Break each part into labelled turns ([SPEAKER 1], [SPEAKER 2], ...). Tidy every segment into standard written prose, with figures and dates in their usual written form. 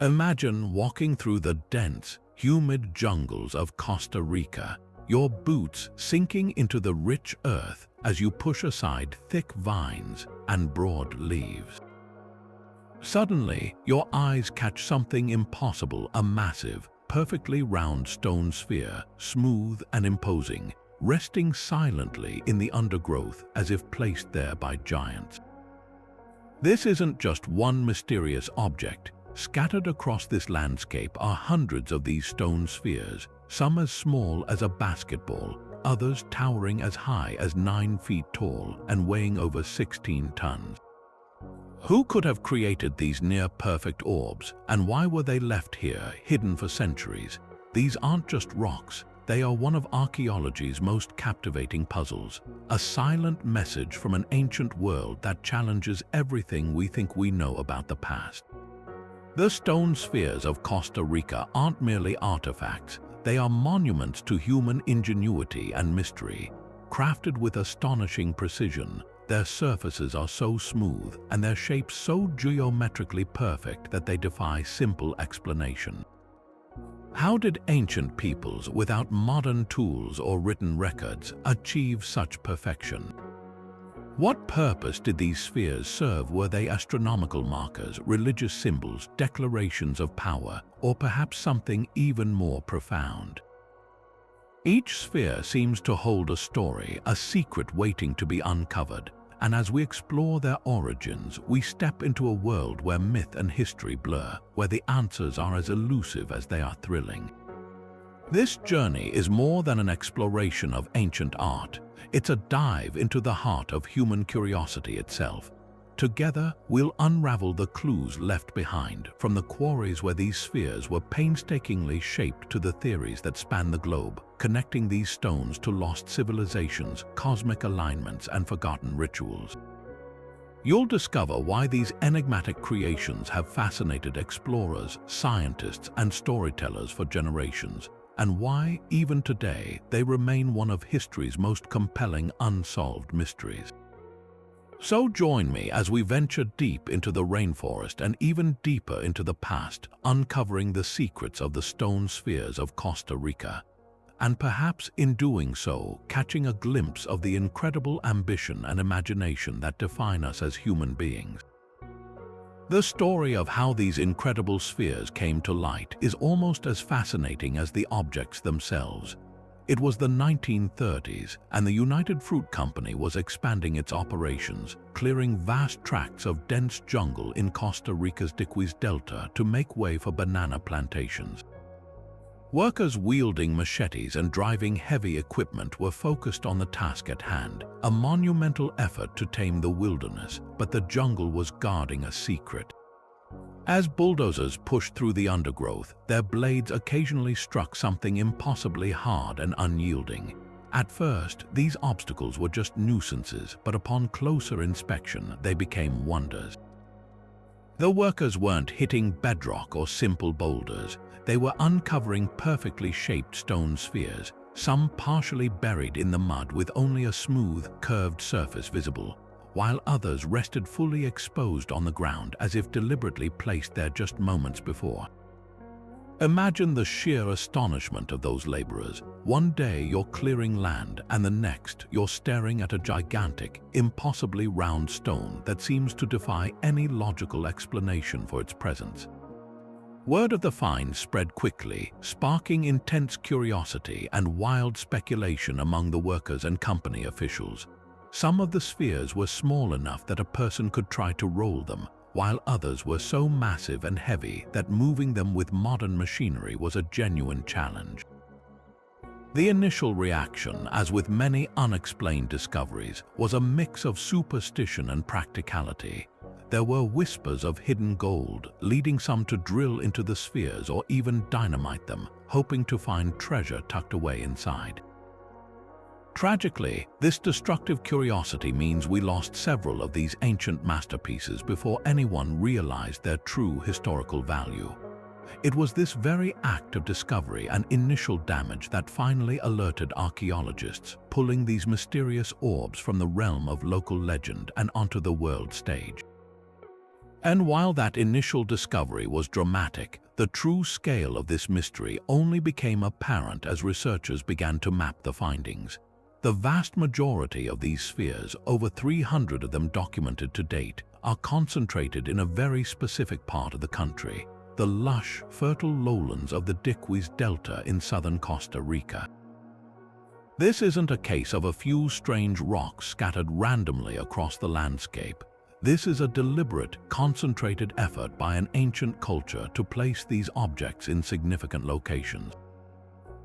[SPEAKER 1] Imagine walking through the dense, humid jungles of Costa Rica, your boots sinking into the rich earth as you push aside thick vines and broad leaves. Suddenly, your eyes catch something impossible, a massive, perfectly round stone sphere, smooth and imposing, resting silently in the undergrowth as if placed there by giants. This isn't just one mysterious object. Scattered across this landscape are hundreds of these stone spheres, some as small as a basketball, others towering as high as 9 feet tall and weighing over 16 tons. Who could have created these near-perfect orbs, and why were they left here, hidden for centuries? These aren't just rocks, they are one of archaeology's most captivating puzzles, a silent message from an ancient world that challenges everything we think we know about the past. The stone spheres of Costa Rica aren't merely artifacts, they are monuments to human ingenuity and mystery. Crafted with astonishing precision, their surfaces are so smooth and their shapes so geometrically perfect that they defy simple explanation. How did ancient peoples without modern tools or written records achieve such perfection? What purpose did these spheres serve? Were they astronomical markers, religious symbols, declarations of power, or perhaps something even more profound? Each sphere seems to hold a story, a secret waiting to be uncovered, and as we explore their origins, we step into a world where myth and history blur, where the answers are as elusive as they are thrilling. This journey is more than an exploration of ancient art. It's a dive into the heart of human curiosity itself. Together, we'll unravel the clues left behind, from the quarries where these spheres were painstakingly shaped to the theories that span the globe, connecting these stones to lost civilizations, cosmic alignments, and forgotten rituals. You'll discover why these enigmatic creations have fascinated explorers, scientists, and storytellers for generations, and why, even today, they remain one of history's most compelling unsolved mysteries. So join me as we venture deep into the rainforest and even deeper into the past, uncovering the secrets of the stone spheres of Costa Rica, and perhaps in doing so, catching a glimpse of the incredible ambition and imagination that define us as human beings. The story of how these incredible spheres came to light is almost as fascinating as the objects themselves. It was the 1930s, and the United Fruit Company was expanding its operations, clearing vast tracts of dense jungle in Costa Rica's Diquís Delta to make way for banana plantations. Workers wielding machetes and driving heavy equipment were focused on the task at hand, a monumental effort to tame the wilderness, but the jungle was guarding a secret. As bulldozers pushed through the undergrowth, their blades occasionally struck something impossibly hard and unyielding. At first, these obstacles were just nuisances, but upon closer inspection, they became wonders. The workers weren't hitting bedrock or simple boulders. They were uncovering perfectly shaped stone spheres, some partially buried in the mud with only a smooth, curved surface visible, while others rested fully exposed on the ground as if deliberately placed there just moments before. Imagine the sheer astonishment of those laborers. One day you're clearing land, and the next you're staring at a gigantic, impossibly round stone that seems to defy any logical explanation for its presence. Word of the find spread quickly, sparking intense curiosity and wild speculation among the workers and company officials. Some of the spheres were small enough that a person could try to roll them, while others were so massive and heavy that moving them with modern machinery was a genuine challenge. The initial reaction, as with many unexplained discoveries, was a mix of superstition and practicality. There were whispers of hidden gold, leading some to drill into the spheres or even dynamite them, hoping to find treasure tucked away inside. Tragically, this destructive curiosity means we lost several of these ancient masterpieces before anyone realized their true historical value. It was this very act of discovery and initial damage that finally alerted archaeologists, pulling these mysterious orbs from the realm of local legend and onto the world stage. And while that initial discovery was dramatic, the true scale of this mystery only became apparent as researchers began to map the findings. The vast majority of these spheres, over 300 of them documented to date, are concentrated in a very specific part of the country, the lush, fertile lowlands of the Diquís Delta in southern Costa Rica. This isn't a case of a few strange rocks scattered randomly across the landscape. This is a deliberate, concentrated effort by an ancient culture to place these objects in significant locations.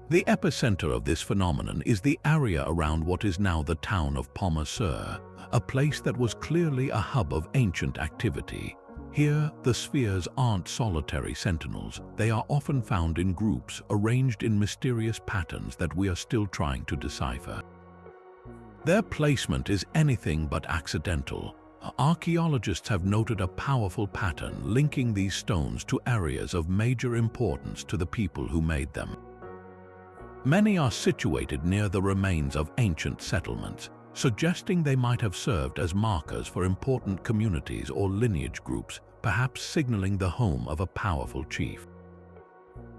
[SPEAKER 1] The epicenter of this phenomenon is the area around what is now the town of Palmar Sur, a place that was clearly a hub of ancient activity. Here, the spheres aren't solitary sentinels. They are often found in groups, arranged in mysterious patterns that we are still trying to decipher. Their placement is anything but accidental. Archaeologists have noted a powerful pattern linking these stones to areas of major importance to the people who made them. Many are situated near the remains of ancient settlements, suggesting they might have served as markers for important communities or lineage groups, perhaps signaling the home of a powerful chief.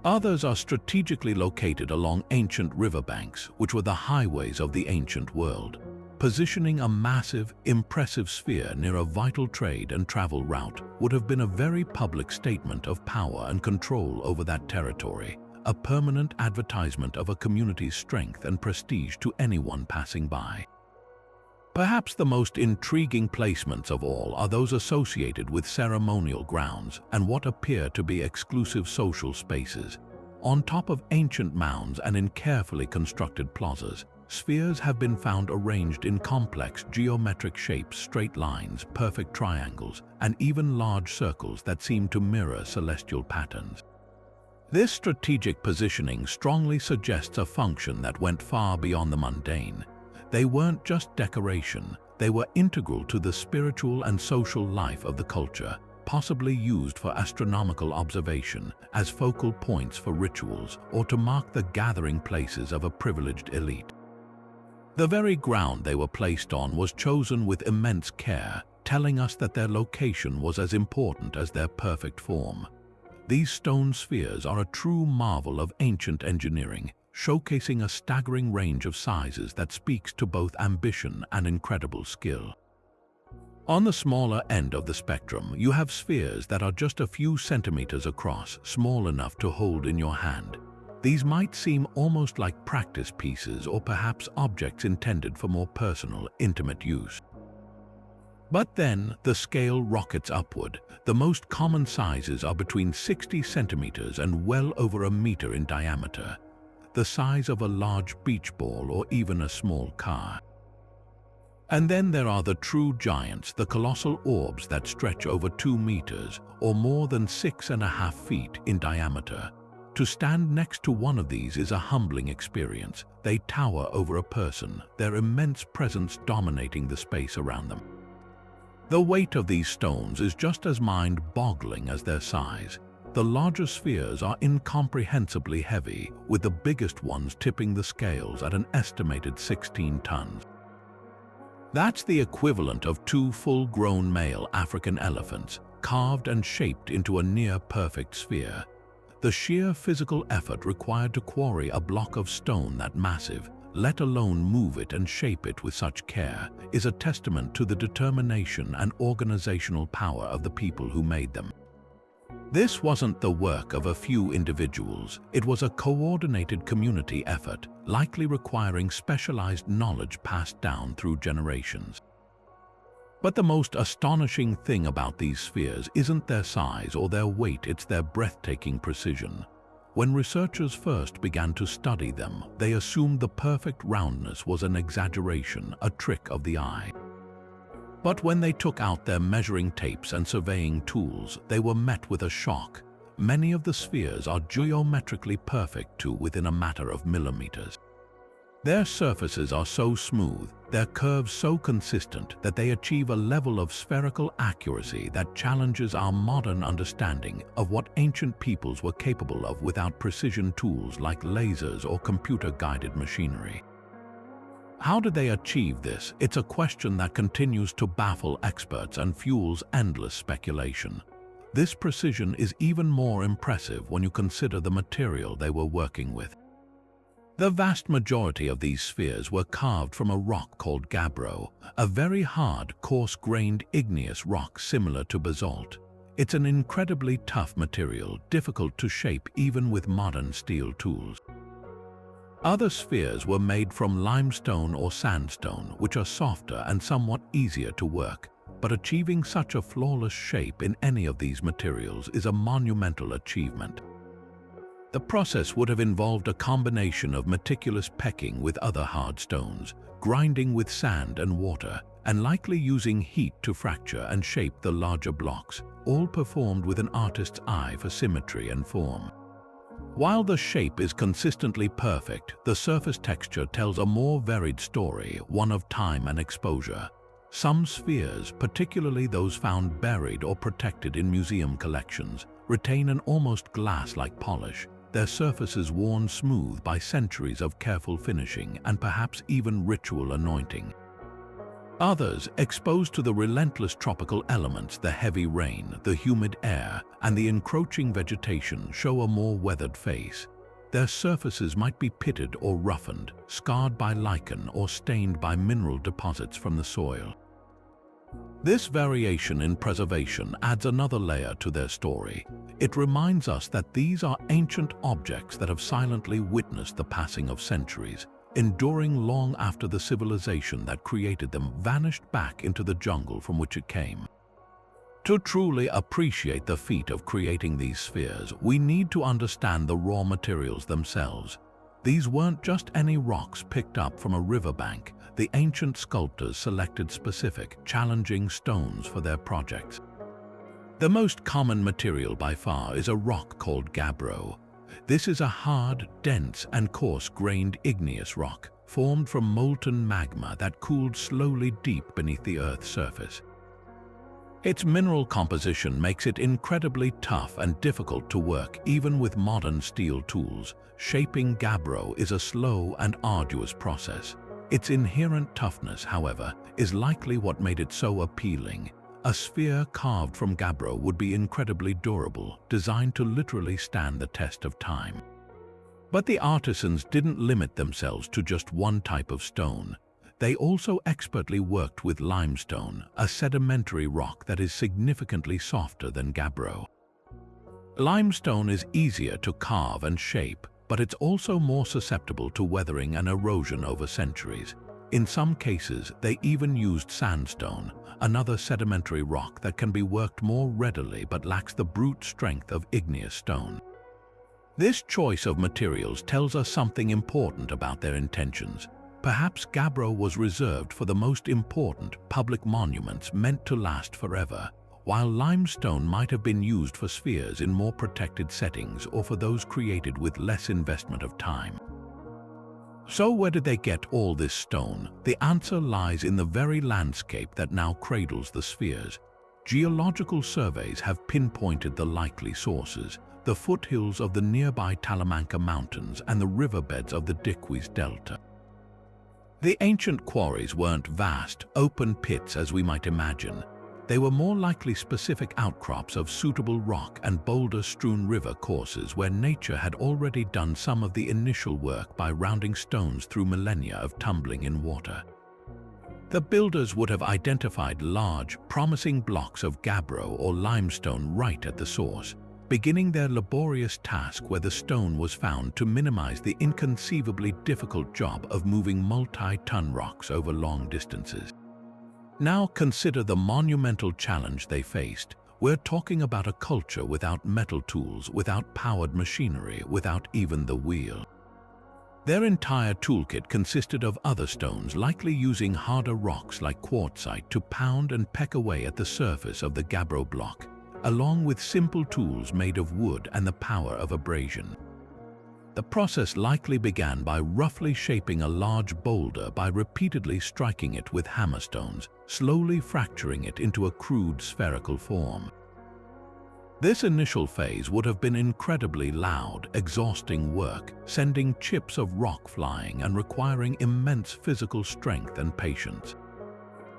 [SPEAKER 1] Others are strategically located along ancient riverbanks, which were the highways of the ancient world. Positioning a massive, impressive sphere near a vital trade and travel route would have been a very public statement of power and control over that territory, a permanent advertisement of a community's strength and prestige to anyone passing by. Perhaps the most intriguing placements of all are those associated with ceremonial grounds and what appear to be exclusive social spaces. On top of ancient mounds and in carefully constructed plazas, spheres have been found arranged in complex geometric shapes, straight lines, perfect triangles, and even large circles that seem to mirror celestial patterns. This strategic positioning strongly suggests a function that went far beyond the mundane. They weren't just decoration, they were integral to the spiritual and social life of the culture, possibly used for astronomical observation, as focal points for rituals, or to mark the gathering places of a privileged elite. The very ground they were placed on was chosen with immense care, telling us that their location was as important as their perfect form. These stone spheres are a true marvel of ancient engineering, showcasing a staggering range of sizes that speaks to both ambition and incredible skill. On the smaller end of the spectrum, you have spheres that are just a few centimeters across, small enough to hold in your hand. These might seem almost like practice pieces or perhaps objects intended for more personal, intimate use. But then the scale rockets upward. The most common sizes are between 60 centimeters and well over a meter in diameter, the size of a large beach ball or even a small car. And then there are the true giants, the colossal orbs that stretch over 2 meters or more than 6.5 feet in diameter. To stand next to one of these is a humbling experience. They tower over a person, their immense presence dominating the space around them. The weight of these stones is just as mind-boggling as their size. The larger spheres are incomprehensibly heavy, with the biggest ones tipping the scales at an estimated 16 tons. That's the equivalent of 2 full-grown male African elephants, carved and shaped into a near-perfect sphere. The sheer physical effort required to quarry a block of stone that massive, let alone move it and shape it with such care, is a testament to the determination and organizational power of the people who made them. This wasn't the work of a few individuals. It was a coordinated community effort, likely requiring specialized knowledge passed down through generations. But the most astonishing thing about these spheres isn't their size or their weight, it's their breathtaking precision. When researchers first began to study them, they assumed the perfect roundness was an exaggeration, a trick of the eye. But when they took out their measuring tapes and surveying tools, they were met with a shock. Many of the spheres are geometrically perfect to within a matter of millimeters. Their surfaces are so smooth, their curves so consistent that they achieve a level of spherical accuracy that challenges our modern understanding of what ancient peoples were capable of without precision tools like lasers or computer-guided machinery. How did they achieve this? It's a question that continues to baffle experts and fuels endless speculation. This precision is even more impressive when you consider the material they were working with. The vast majority of these spheres were carved from a rock called gabbro, a very hard, coarse-grained igneous rock similar to basalt. It's an incredibly tough material, difficult to shape even with modern steel tools. Other spheres were made from limestone or sandstone, which are softer and somewhat easier to work, but achieving such a flawless shape in any of these materials is a monumental achievement. The process would have involved a combination of meticulous pecking with other hard stones, grinding with sand and water, and likely using heat to fracture and shape the larger blocks, all performed with an artist's eye for symmetry and form. While the shape is consistently perfect, the surface texture tells a more varied story, one of time and exposure. Some spheres, particularly those found buried or protected in museum collections, retain an almost glass-like polish, their surfaces worn smooth by centuries of careful finishing and perhaps even ritual anointing. Others, exposed to the relentless tropical elements, the heavy rain, the humid air, and the encroaching vegetation, show a more weathered face. Their surfaces might be pitted or roughened, scarred by lichen or stained by mineral deposits from the soil. This variation in preservation adds another layer to their story. It reminds us that these are ancient objects that have silently witnessed the passing of centuries, enduring long after the civilization that created them vanished back into the jungle from which it came. To truly appreciate the feat of creating these spheres, we need to understand the raw materials themselves. These weren't just any rocks picked up from a riverbank. The ancient sculptors selected specific, challenging stones for their projects. The most common material by far is a rock called gabbro. This is a hard, dense, and coarse-grained igneous rock, formed from molten magma that cooled slowly deep beneath the Earth's surface. Its mineral composition makes it incredibly tough and difficult to work even with modern steel tools. Shaping gabbro is a slow and arduous process. Its inherent toughness, however, is likely what made it so appealing. A sphere carved from gabbro would be incredibly durable, designed to literally stand the test of time. But the artisans didn't limit themselves to just one type of stone. They also expertly worked with limestone, a sedimentary rock that is significantly softer than gabbro. Limestone is easier to carve and shape, but it's also more susceptible to weathering and erosion over centuries. In some cases, they even used sandstone, another sedimentary rock that can be worked more readily but lacks the brute strength of igneous stone. This choice of materials tells us something important about their intentions. Perhaps gabbro was reserved for the most important public monuments meant to last forever, while limestone might have been used for spheres in more protected settings or for those created with less investment of time. So where did they get all this stone? The answer lies in the very landscape that now cradles the spheres. Geological surveys have pinpointed the likely sources: the foothills of the nearby Talamanca Mountains and the riverbeds of the Diquís Delta. The ancient quarries weren't vast, open pits as we might imagine. They were more likely specific outcrops of suitable rock and boulder-strewn river courses where nature had already done some of the initial work by rounding stones through millennia of tumbling in water. The builders would have identified large, promising blocks of gabbro or limestone right at the source, beginning their laborious task where the stone was found to minimize the inconceivably difficult job of moving multi-ton rocks over long distances. Now consider the monumental challenge they faced. We're talking about a culture without metal tools, without powered machinery, without even the wheel. Their entire toolkit consisted of other stones, likely using harder rocks like quartzite to pound and peck away at the surface of the gabbro block, along with simple tools made of wood and the power of abrasion. The process likely began by roughly shaping a large boulder by repeatedly striking it with hammerstones, slowly fracturing it into a crude spherical form. This initial phase would have been incredibly loud, exhausting work, sending chips of rock flying and requiring immense physical strength and patience.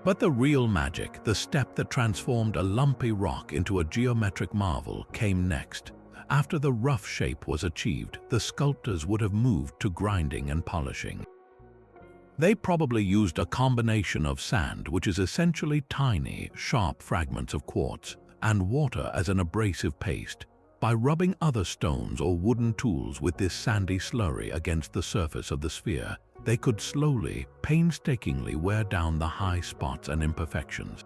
[SPEAKER 1] But the real magic, the step that transformed a lumpy rock into a geometric marvel, came next. After the rough shape was achieved, the sculptors would have moved to grinding and polishing. They probably used a combination of sand, which is essentially tiny, sharp fragments of quartz, and water as an abrasive paste. By rubbing other stones or wooden tools with this sandy slurry against the surface of the sphere, they could slowly, painstakingly wear down the high spots and imperfections.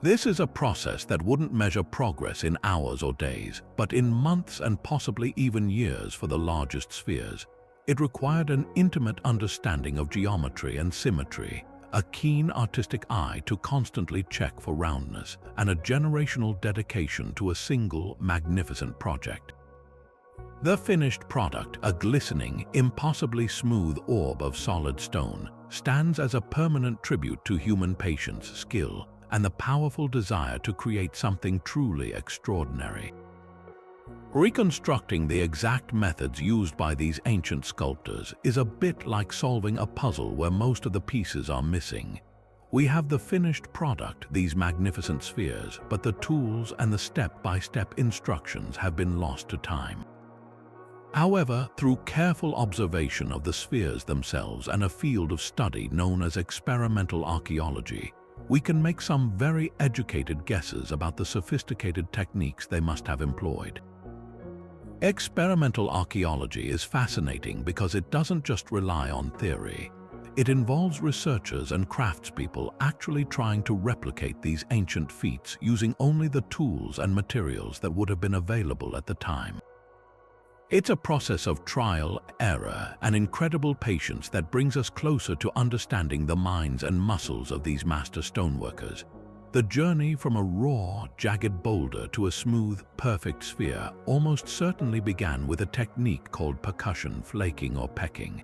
[SPEAKER 1] This is a process that wouldn't measure progress in hours or days, but in months and possibly even years for the largest spheres. It required an intimate understanding of geometry and symmetry, a keen artistic eye to constantly check for roundness, and a generational dedication to a single, magnificent project. The finished product, a glistening, impossibly smooth orb of solid stone, stands as a permanent tribute to human patience, skill, and the powerful desire to create something truly extraordinary. Reconstructing the exact methods used by these ancient sculptors is a bit like solving a puzzle where most of the pieces are missing. We have the finished product, these magnificent spheres, but the tools and the step-by-step instructions have been lost to time. However, through careful observation of the spheres themselves and a field of study known as experimental archaeology, we can make some very educated guesses about the sophisticated techniques they must have employed. Experimental archaeology is fascinating because it doesn't just rely on theory. It involves researchers and craftspeople actually trying to replicate these ancient feats using only the tools and materials that would have been available at the time. It's a process of trial, error, and incredible patience that brings us closer to understanding the minds and muscles of these master stoneworkers. The journey from a raw, jagged boulder to a smooth, perfect sphere almost certainly began with a technique called percussion flaking or pecking.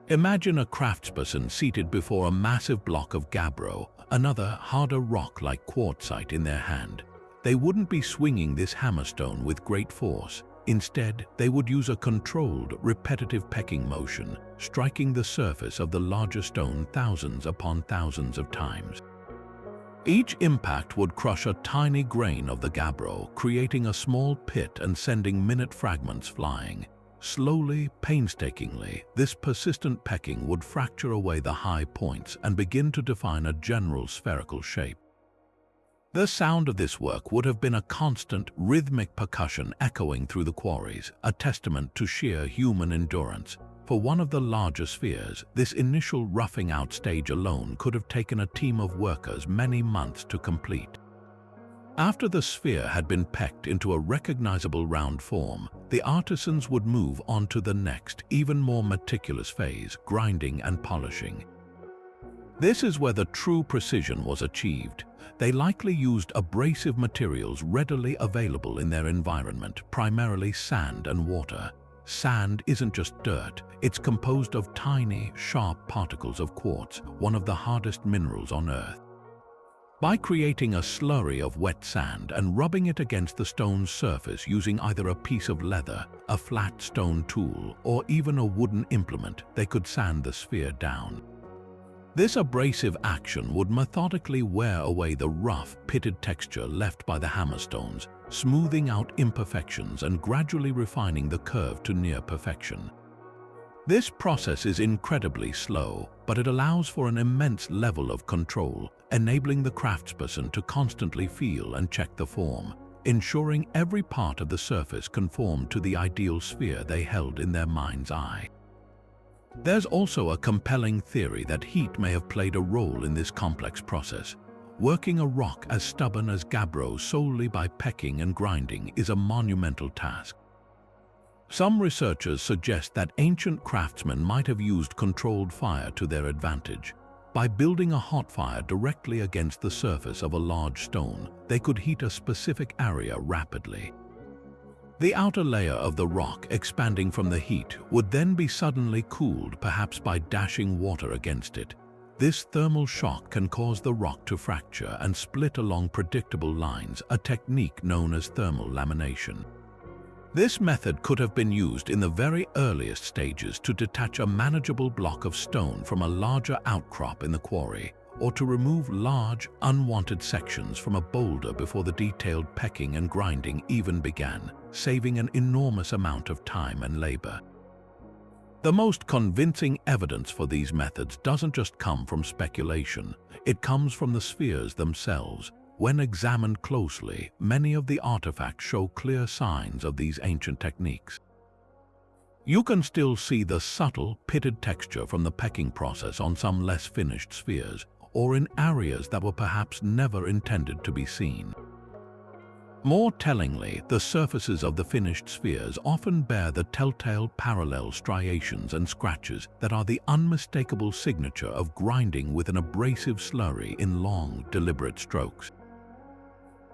[SPEAKER 1] Imagine a craftsperson seated before a massive block of gabbro, another harder rock like quartzite, in their hand. They wouldn't be swinging this hammerstone with great force. Instead, they would use a controlled, repetitive pecking motion, striking the surface of the larger stone thousands upon thousands of times. Each impact would crush a tiny grain of the gabbro, creating a small pit and sending minute fragments flying. Slowly, painstakingly, this persistent pecking would fracture away the high points and begin to define a general spherical shape. The sound of this work would have been a constant, rhythmic percussion echoing through the quarries, a testament to sheer human endurance. For one of the larger spheres, this initial roughing out stage alone could have taken a team of workers many months to complete. After the sphere had been pecked into a recognizable round form, the artisans would move on to the next, even more meticulous phase, grinding and polishing. This is where the true precision was achieved. They likely used abrasive materials readily available in their environment, primarily sand and water. Sand isn't just dirt, it's composed of tiny, sharp particles of quartz, one of the hardest minerals on Earth. By creating a slurry of wet sand and rubbing it against the stone's surface using either a piece of leather, a flat stone tool, or even a wooden implement, they could sand the sphere down. This abrasive action would methodically wear away the rough, pitted texture left by the hammerstones, smoothing out imperfections and gradually refining the curve to near perfection. This process is incredibly slow, but it allows for an immense level of control, enabling the craftsperson to constantly feel and check the form, ensuring every part of the surface conformed to the ideal sphere they held in their mind's eye. There's also a compelling theory that heat may have played a role in this complex process. Working a rock as stubborn as gabbro solely by pecking and grinding is a monumental task. Some researchers suggest that ancient craftsmen might have used controlled fire to their advantage. By building a hot fire directly against the surface of a large stone, they could heat a specific area rapidly. The outer layer of the rock, expanding from the heat, would then be suddenly cooled, perhaps by dashing water against it. This thermal shock can cause the rock to fracture and split along predictable lines, a technique known as thermal lamination. This method could have been used in the very earliest stages to detach a manageable block of stone from a larger outcrop in the quarry, or to remove large, unwanted sections from a boulder before the detailed pecking and grinding even began, saving an enormous amount of time and labor. The most convincing evidence for these methods doesn't just come from speculation, it comes from the spheres themselves. When examined closely, many of the artifacts show clear signs of these ancient techniques. You can still see the subtle, pitted texture from the pecking process on some less finished spheres, or in areas that were perhaps never intended to be seen. More tellingly, the surfaces of the finished spheres often bear the telltale parallel striations and scratches that are the unmistakable signature of grinding with an abrasive slurry in long, deliberate strokes.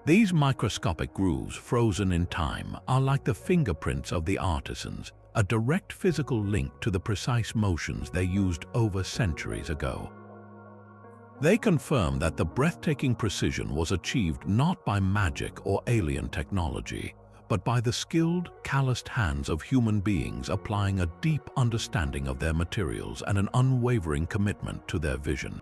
[SPEAKER 1] These microscopic grooves, frozen in time, are like the fingerprints of the artisans, a direct physical link to the precise motions they used over centuries ago. They confirm that the breathtaking precision was achieved not by magic or alien technology, but by the skilled, calloused hands of human beings applying a deep understanding of their materials and an unwavering commitment to their vision.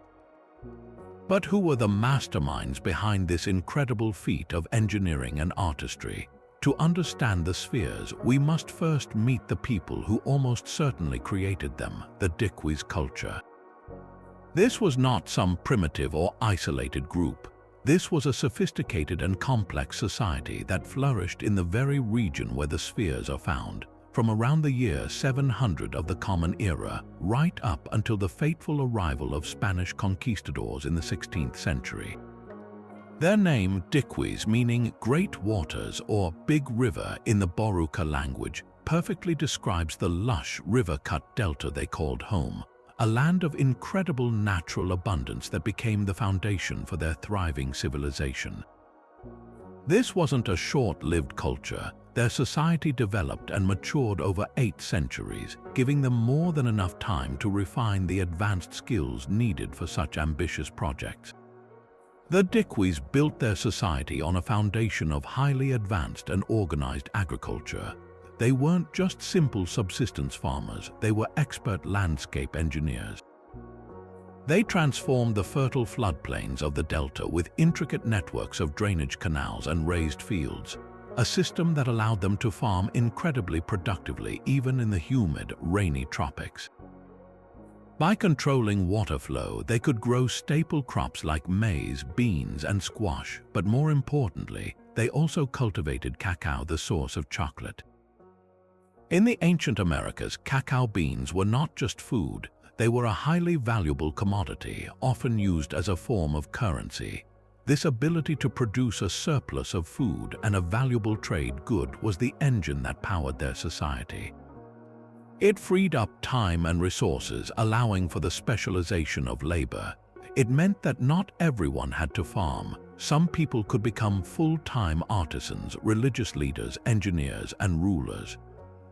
[SPEAKER 1] But who were the masterminds behind this incredible feat of engineering and artistry? To understand the spheres, we must first meet the people who almost certainly created them, the Diquís culture. This was not some primitive or isolated group. This was a sophisticated and complex society that flourished in the very region where the spheres are found, from around the year 700 of the Common Era, right up until the fateful arrival of Spanish conquistadors in the 16th century. Their name, Diquís, meaning Great Waters or Big River in the Boruca language, perfectly describes the lush, river-cut delta they called home, a land of incredible natural abundance that became the foundation for their thriving civilization. This wasn't a short-lived culture. Their society developed and matured over 8 centuries, giving them more than enough time to refine the advanced skills needed for such ambitious projects. The Diquís built their society on a foundation of highly advanced and organized agriculture. They weren't just simple subsistence farmers, they were expert landscape engineers. They transformed the fertile floodplains of the delta with intricate networks of drainage canals and raised fields, a system that allowed them to farm incredibly productively even in the humid, rainy tropics. By controlling water flow, they could grow staple crops like maize, beans, and squash, but more importantly, they also cultivated cacao, the source of chocolate. In the ancient Americas, cacao beans were not just food, they were a highly valuable commodity, often used as a form of currency. This ability to produce a surplus of food and a valuable trade good was the engine that powered their society. It freed up time and resources, allowing for the specialization of labor. It meant that not everyone had to farm. Some people could become full-time artisans, religious leaders, engineers, and rulers.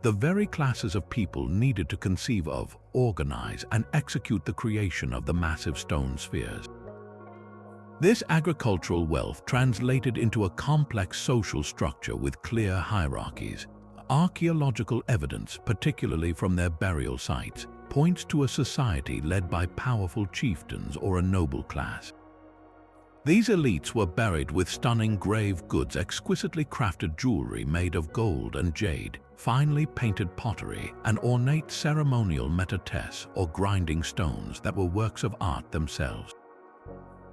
[SPEAKER 1] The very classes of people needed to conceive of, organize, and execute the creation of the massive stone spheres. This agricultural wealth translated into a complex social structure with clear hierarchies. Archaeological evidence, particularly from their burial sites, points to a society led by powerful chieftains or a noble class. These elites were buried with stunning grave goods, exquisitely crafted jewelry made of gold and jade, finely painted pottery, and ornate ceremonial metatess or grinding stones that were works of art themselves.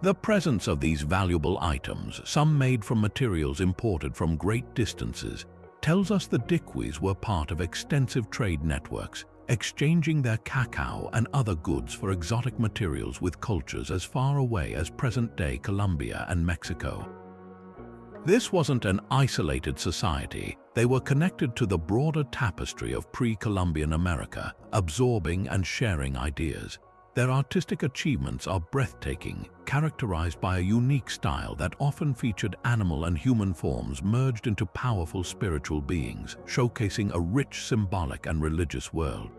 [SPEAKER 1] The presence of these valuable items, some made from materials imported from great distances, tells us the Diquís were part of extensive trade networks, exchanging their cacao and other goods for exotic materials with cultures as far away as present-day Colombia and Mexico. This wasn't an isolated society. They were connected to the broader tapestry of pre-Columbian America, absorbing and sharing ideas. Their artistic achievements are breathtaking, characterized by a unique style that often featured animal and human forms merged into powerful spiritual beings, showcasing a rich symbolic and religious world.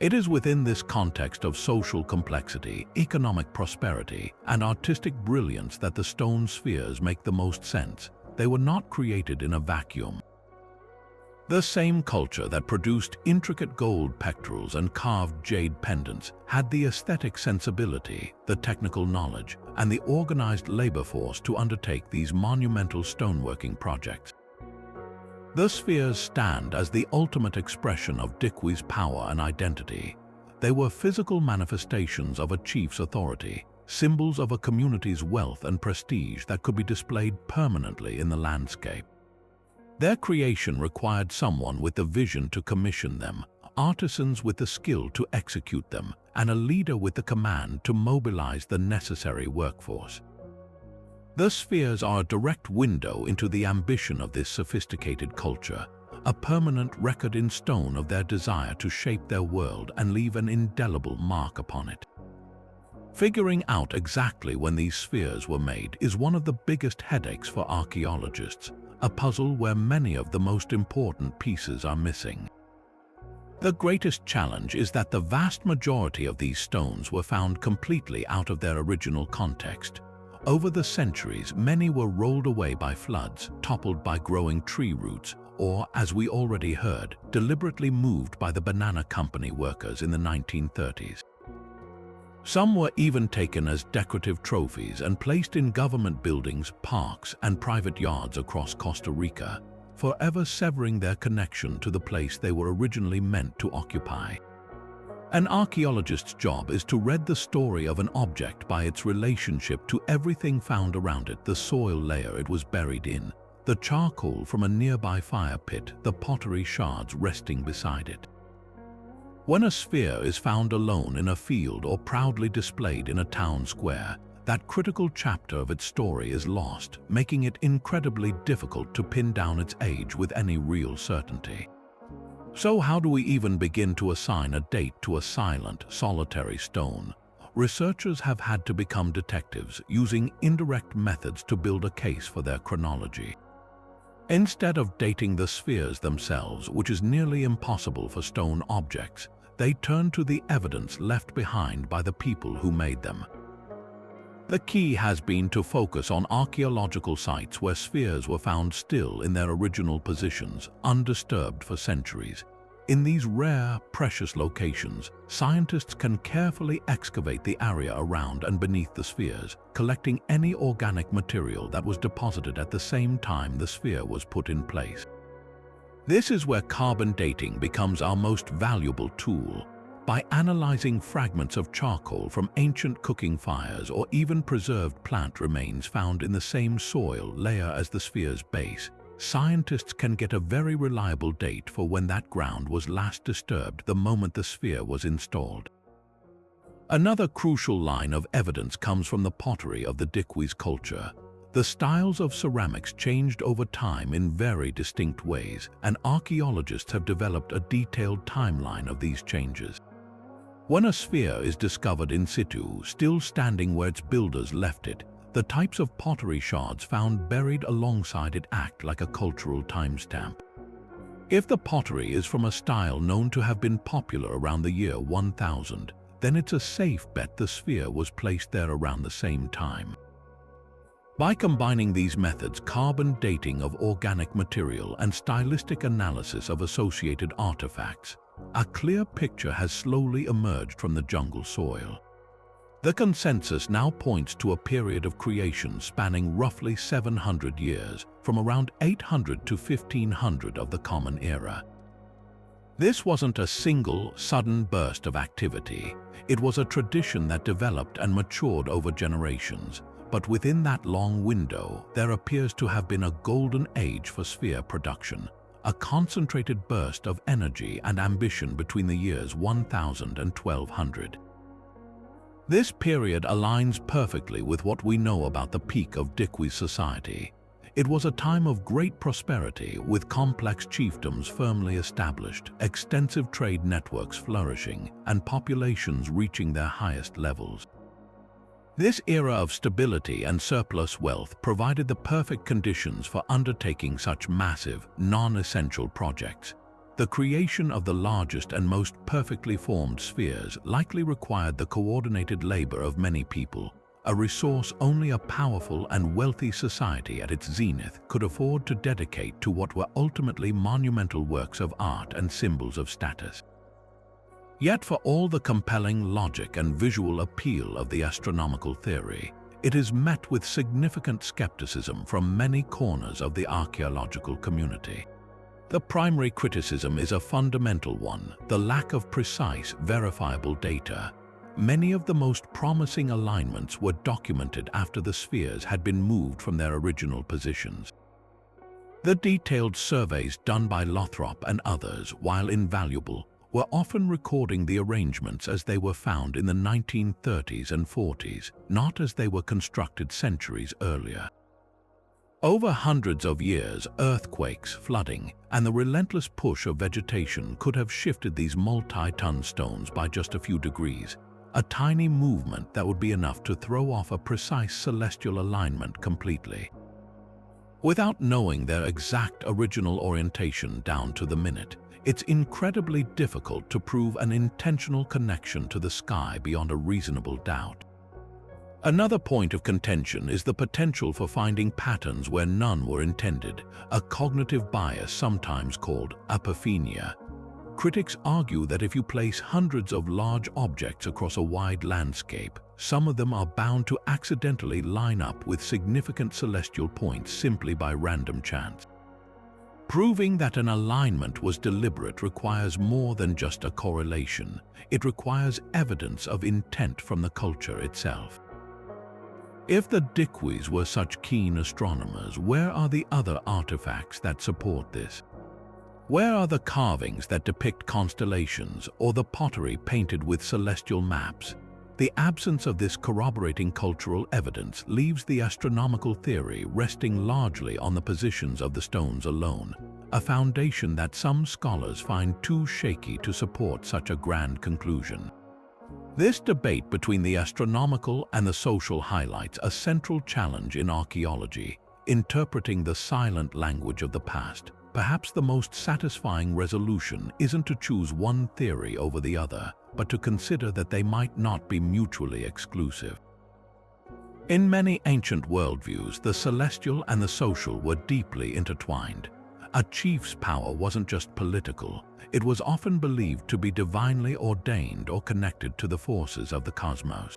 [SPEAKER 1] It is within this context of social complexity, economic prosperity, and artistic brilliance that the stone spheres make the most sense. They were not created in a vacuum. The same culture that produced intricate gold pectorals and carved jade pendants had the aesthetic sensibility, the technical knowledge, and the organized labor force to undertake these monumental stoneworking projects. The spheres stand as the ultimate expression of Diquis' power and identity. They were physical manifestations of a chief's authority, symbols of a community's wealth and prestige that could be displayed permanently in the landscape. Their creation required someone with the vision to commission them, artisans with the skill to execute them, and a leader with the command to mobilize the necessary workforce. The spheres are a direct window into the ambition of this sophisticated culture, a permanent record in stone of their desire to shape their world and leave an indelible mark upon it. Figuring out exactly when these spheres were made is one of the biggest headaches for archaeologists, a puzzle where many of the most important pieces are missing. The greatest challenge is that the vast majority of these stones were found completely out of their original context. Over the centuries, many were rolled away by floods, toppled by growing tree roots, or, as we already heard, deliberately moved by the banana company workers in the 1930s. Some were even taken as decorative trophies and placed in government buildings, parks, and private yards across Costa Rica, forever severing their connection to the place they were originally meant to occupy. An archaeologist's job is to read the story of an object by its relationship to everything found around it: the soil layer it was buried in, the charcoal from a nearby fire pit, the pottery shards resting beside it. When a sphere is found alone in a field or proudly displayed in a town square, that critical chapter of its story is lost, making it incredibly difficult to pin down its age with any real certainty. So how do we even begin to assign a date to a silent, solitary stone? Researchers have had to become detectives, using indirect methods to build a case for their chronology. Instead of dating the spheres themselves, which is nearly impossible for stone objects, they turn to the evidence left behind by the people who made them. The key has been to focus on archaeological sites where spheres were found still in their original positions, undisturbed for centuries. In these rare, precious locations, scientists can carefully excavate the area around and beneath the spheres, collecting any organic material that was deposited at the same time the sphere was put in place. This is where carbon dating becomes our most valuable tool. By analyzing fragments of charcoal from ancient cooking fires or even preserved plant remains found in the same soil layer as the sphere's base, scientists can get a very reliable date for when that ground was last disturbed the moment the sphere was installed. Another crucial line of evidence comes from the pottery of the Diquís culture. The styles of ceramics changed over time in very distinct ways, and archaeologists have developed a detailed timeline of these changes. When a sphere is discovered in situ, still standing where its builders left it, the types of pottery shards found buried alongside it act like a cultural timestamp. If the pottery is from a style known to have been popular around the year 1000, then it's a safe bet the sphere was placed there around the same time. By combining these methods, carbon dating of organic material and stylistic analysis of associated artifacts, a clear picture has slowly emerged from the jungle soil. The consensus now points to a period of creation spanning roughly 700 years, from around 800 to 1500 of the Common Era. This wasn't a single, sudden burst of activity. It was a tradition that developed and matured over generations. But within that long window, there appears to have been a golden age for sphere production, a concentrated burst of energy and ambition between the years 1000 and 1200. This period aligns perfectly with what we know about the peak of Diquís society. It was a time of great prosperity, with complex chiefdoms firmly established, extensive trade networks flourishing, and populations reaching their highest levels. This era of stability and surplus wealth provided the perfect conditions for undertaking such massive, non-essential projects. The creation of the largest and most perfectly formed spheres likely required the coordinated labor of many people, a resource only a powerful and wealthy society at its zenith could afford to dedicate to what were ultimately monumental works of art and symbols of status. Yet for all the compelling logic and visual appeal of the astronomical theory, it is met with significant skepticism from many corners of the archaeological community. The primary criticism is a fundamental one: the lack of precise, verifiable data. Many of the most promising alignments were documented after the spheres had been moved from their original positions. The detailed surveys done by Lothrop and others, while invaluable, were often recording the arrangements as they were found in the 1930s and 40s, not as they were constructed centuries earlier. Over hundreds of years, earthquakes, flooding, and the relentless push of vegetation could have shifted these multi-ton stones by just a few degrees, a tiny movement that would be enough to throw off a precise celestial alignment completely. Without knowing their exact original orientation down to the minute, it's incredibly difficult to prove an intentional connection to the sky beyond a reasonable doubt. Another point of contention is the potential for finding patterns where none were intended, a cognitive bias sometimes called apophenia. Critics argue that if you place hundreds of large objects across a wide landscape, some of them are bound to accidentally line up with significant celestial points simply by random chance. Proving that an alignment was deliberate requires more than just a correlation. It requires evidence of intent from the culture itself. If the Diquis were such keen astronomers, where are the other artifacts that support this? Where are the carvings that depict constellations or the pottery painted with celestial maps? The absence of this corroborating cultural evidence leaves the astronomical theory resting largely on the positions of the stones alone, a foundation that some scholars find too shaky to support such a grand conclusion. This debate between the astronomical and the social highlights a central challenge in archaeology, interpreting the silent language of the past. Perhaps the most satisfying resolution isn't to choose one theory over the other, but to consider that they might not be mutually exclusive. In many ancient worldviews, the celestial and the social were deeply intertwined. A chief's power wasn't just political, it was often believed to be divinely ordained or connected to the forces of the cosmos.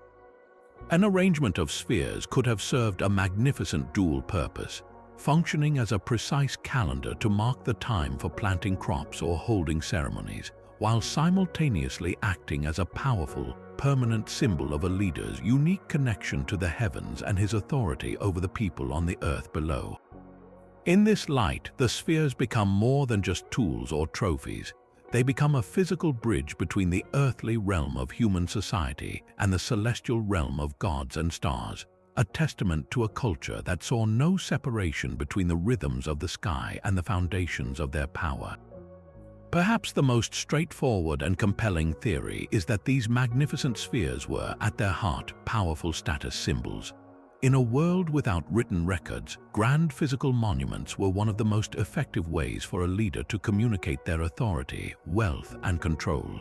[SPEAKER 1] An arrangement of spheres could have served a magnificent dual purpose, functioning as a precise calendar to mark the time for planting crops or holding ceremonies, while simultaneously acting as a powerful, permanent symbol of a leader's unique connection to the heavens and his authority over the people on the earth below. In this light, the spheres become more than just tools or trophies. They become a physical bridge between the earthly realm of human society and the celestial realm of gods and stars, a testament to a culture that saw no separation between the rhythms of the sky and the foundations of their power. Perhaps the most straightforward and compelling theory is that these magnificent spheres were, at their heart, powerful status symbols. In a world without written records, grand physical monuments were one of the most effective ways for a leader to communicate their authority, wealth, and control.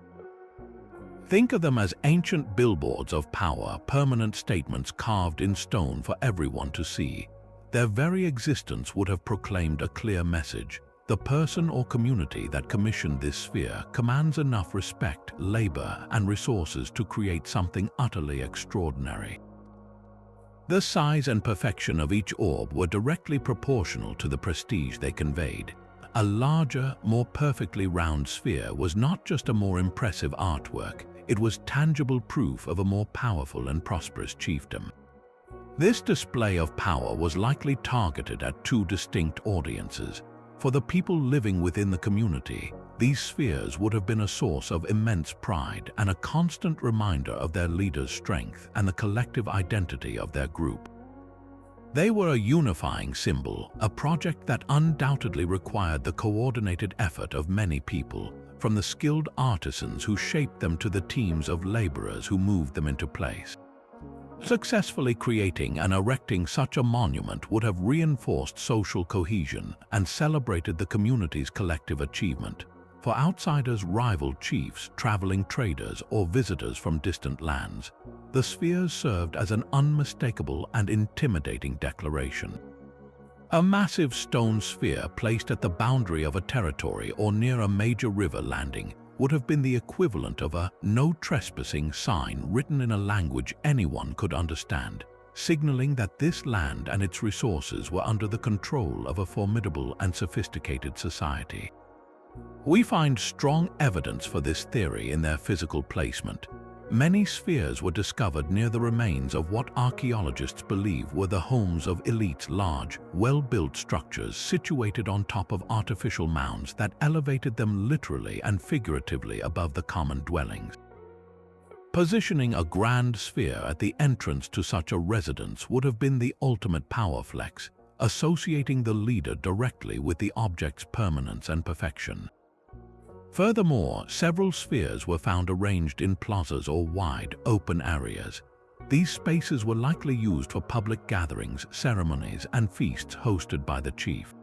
[SPEAKER 1] Think of them as ancient billboards of power, permanent statements carved in stone for everyone to see. Their very existence would have proclaimed a clear message. The person or community that commissioned this sphere commands enough respect, labor, and resources to create something utterly extraordinary. The size and perfection of each orb were directly proportional to the prestige they conveyed. A larger, more perfectly round sphere was not just a more impressive artwork, it was tangible proof of a more powerful and prosperous chiefdom. This display of power was likely targeted at two distinct audiences. For the people living within the community, these spheres would have been a source of immense pride and a constant reminder of their leader's strength and the collective identity of their group. They were a unifying symbol, a project that undoubtedly required the coordinated effort of many people, from the skilled artisans who shaped them to the teams of laborers who moved them into place. Successfully creating and erecting such a monument would have reinforced social cohesion and celebrated the community's collective achievement, For outsiders, rival chiefs, traveling traders, or visitors from distant lands, the spheres served as an unmistakable and intimidating declaration. A massive stone sphere placed at the boundary of a territory or near a major river landing would have been the equivalent of a "no trespassing" sign written in a language anyone could understand, signaling that this land and its resources were under the control of a formidable and sophisticated society. We find strong evidence for this theory in their physical placement. Many spheres were discovered near the remains of what archaeologists believe were the homes of elites, large, well-built structures situated on top of artificial mounds that elevated them literally and figuratively above the common dwellings. Positioning a grand sphere at the entrance to such a residence would have been the ultimate power flex, associating the leader directly with the object's permanence and perfection. Furthermore, several spheres were found arranged in plazas or wide, open areas. These spaces were likely used for public gatherings, ceremonies, and feasts hosted by the chief.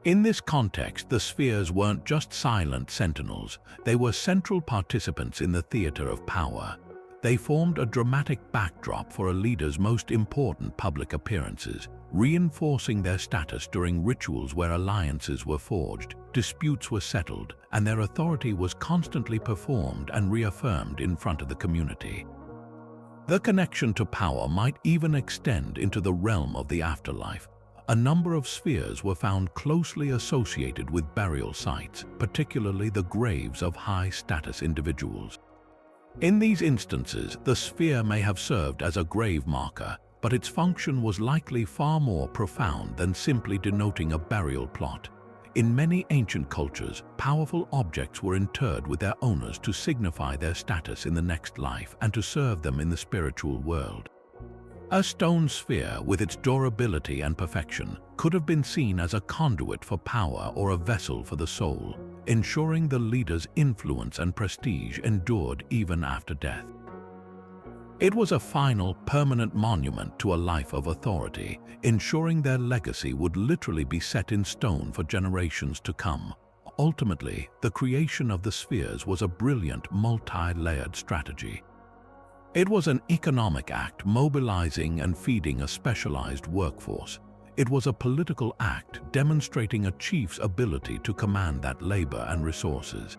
[SPEAKER 1] In this context, the spheres weren't just silent sentinels, they were central participants in the theater of power. They formed a dramatic backdrop for a leader's most important public appearances, reinforcing their status during rituals where alliances were forged, disputes were settled, and their authority was constantly performed and reaffirmed in front of the community. The connection to power might even extend into the realm of the afterlife. A number of spheres were found closely associated with burial sites, particularly the graves of high-status individuals. In these instances, the sphere may have served as a grave marker, but its function was likely far more profound than simply denoting a burial plot. In many ancient cultures, powerful objects were interred with their owners to signify their status in the next life and to serve them in the spiritual world. A stone sphere, with its durability and perfection, could have been seen as a conduit for power or a vessel for the soul, ensuring the leader's influence and prestige endured even after death. It was a final, permanent monument to a life of authority, ensuring their legacy would literally be set in stone for generations to come. Ultimately, the creation of the spheres was a brilliant, multi-layered strategy. It was an economic act, mobilizing and feeding a specialized workforce. It was a political act, demonstrating a chief's ability to command that labor and resources.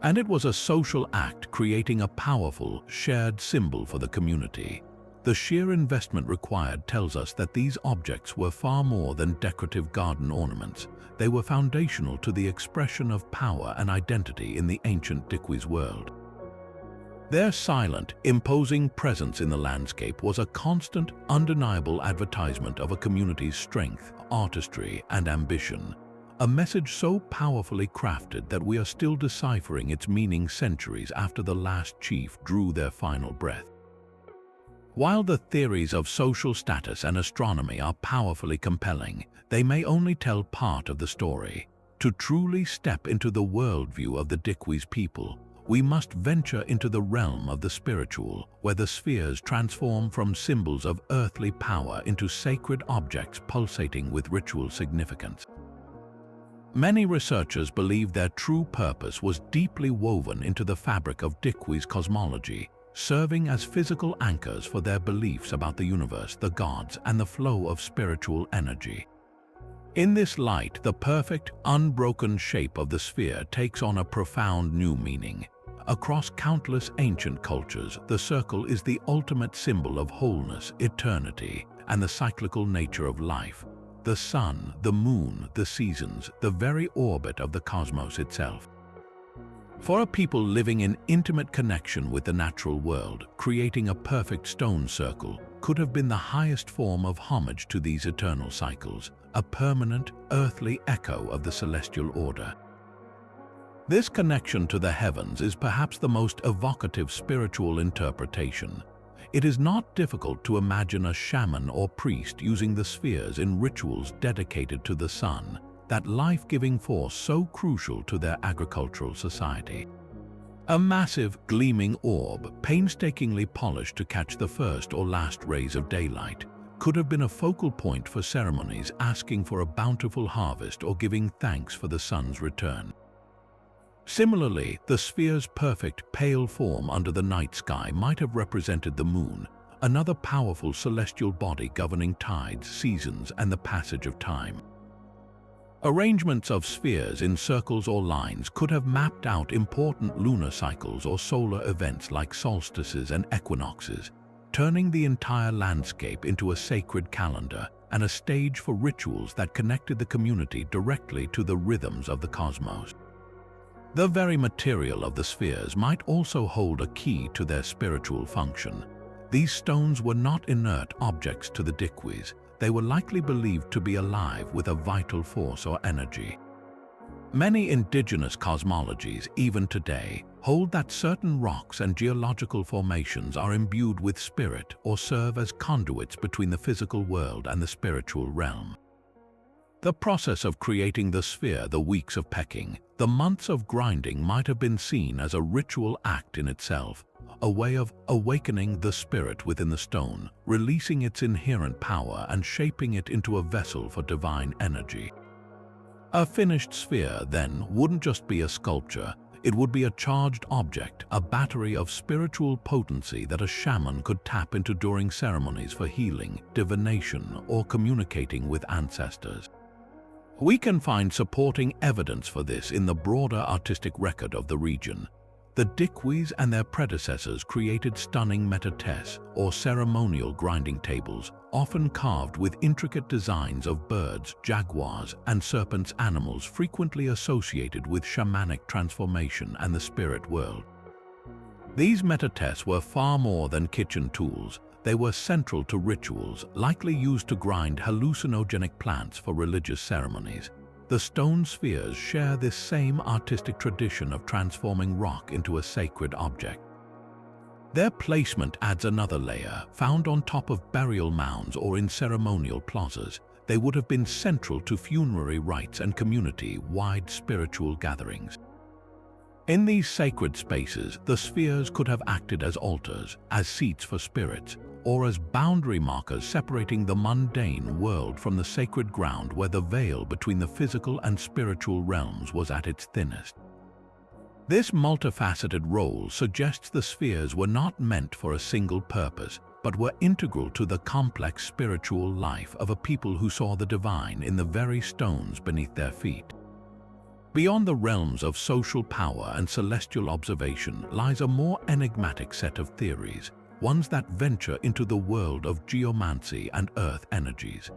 [SPEAKER 1] And it was a social act, creating a powerful, shared symbol for the community. The sheer investment required tells us that these objects were far more than decorative garden ornaments. They were foundational to the expression of power and identity in the ancient Diquís world. Their silent, imposing presence in the landscape was a constant, undeniable advertisement of a community's strength, artistry, and ambition. A message so powerfully crafted that we are still deciphering its meaning centuries after the last chief drew their final breath. While the theories of social status and astronomy are powerfully compelling, they may only tell part of the story. To truly step into the worldview of the Diquís people, we must venture into the realm of the spiritual, where the spheres transform from symbols of earthly power into sacred objects pulsating with ritual significance. Many researchers believe their true purpose was deeply woven into the fabric of Diquís cosmology, serving as physical anchors for their beliefs about the universe, the gods, and the flow of spiritual energy. In this light, the perfect, unbroken shape of the sphere takes on a profound new meaning. Across countless ancient cultures, the circle is the ultimate symbol of wholeness, eternity, and the cyclical nature of life. The sun, the moon, the seasons, the very orbit of the cosmos itself. For a people living in intimate connection with the natural world, creating a perfect stone circle could have been the highest form of homage to these eternal cycles, a permanent, earthly echo of the celestial order. This connection to the heavens is perhaps the most evocative spiritual interpretation. It is not difficult to imagine a shaman or priest using the spheres in rituals dedicated to the sun, that life-giving force so crucial to their agricultural society. A massive, gleaming orb, painstakingly polished to catch the first or last rays of daylight, could have been a focal point for ceremonies asking for a bountiful harvest or giving thanks for the sun's return. Similarly, the sphere's perfect pale form under the night sky might have represented the moon, another powerful celestial body governing tides, seasons, and the passage of time. Arrangements of spheres in circles or lines could have mapped out important lunar cycles or solar events like solstices and equinoxes, turning the entire landscape into a sacred calendar and a stage for rituals that connected the community directly to the rhythms of the cosmos. The very material of the spheres might also hold a key to their spiritual function. These stones were not inert objects to the Diquis. They were likely believed to be alive with a vital force or energy. Many indigenous cosmologies, even today, hold that certain rocks and geological formations are imbued with spirit or serve as conduits between the physical world and the spiritual realm. The process of creating the sphere, the weeks of pecking, the months of grinding might have been seen as a ritual act in itself, a way of awakening the spirit within the stone, releasing its inherent power and shaping it into a vessel for divine energy. A finished sphere, then, wouldn't just be a sculpture, it would be a charged object, a battery of spiritual potency that a shaman could tap into during ceremonies for healing, divination, or communicating with ancestors. We can find supporting evidence for this in the broader artistic record of the region. The Diquis and their predecessors created stunning metates, or ceremonial grinding tables, often carved with intricate designs of birds, jaguars, and serpents, animals frequently associated with shamanic transformation and the spirit world. These metates were far more than kitchen tools. They were central to rituals, likely used to grind hallucinogenic plants for religious ceremonies. The stone spheres share this same artistic tradition of transforming rock into a sacred object. Their placement adds another layer. Found on top of burial mounds or in ceremonial plazas, they would have been central to funerary rites and community-wide spiritual gatherings. In these sacred spaces, the spheres could have acted as altars, as seats for spirits, or as boundary markers separating the mundane world from the sacred ground where the veil between the physical and spiritual realms was at its thinnest. This multifaceted role suggests the spheres were not meant for a single purpose, but were integral to the complex spiritual life of a people who saw the divine in the very stones beneath their feet. Beyond the realms of social power and celestial observation lies a more enigmatic set of theories, ones that venture into the world of geomancy and earth energies.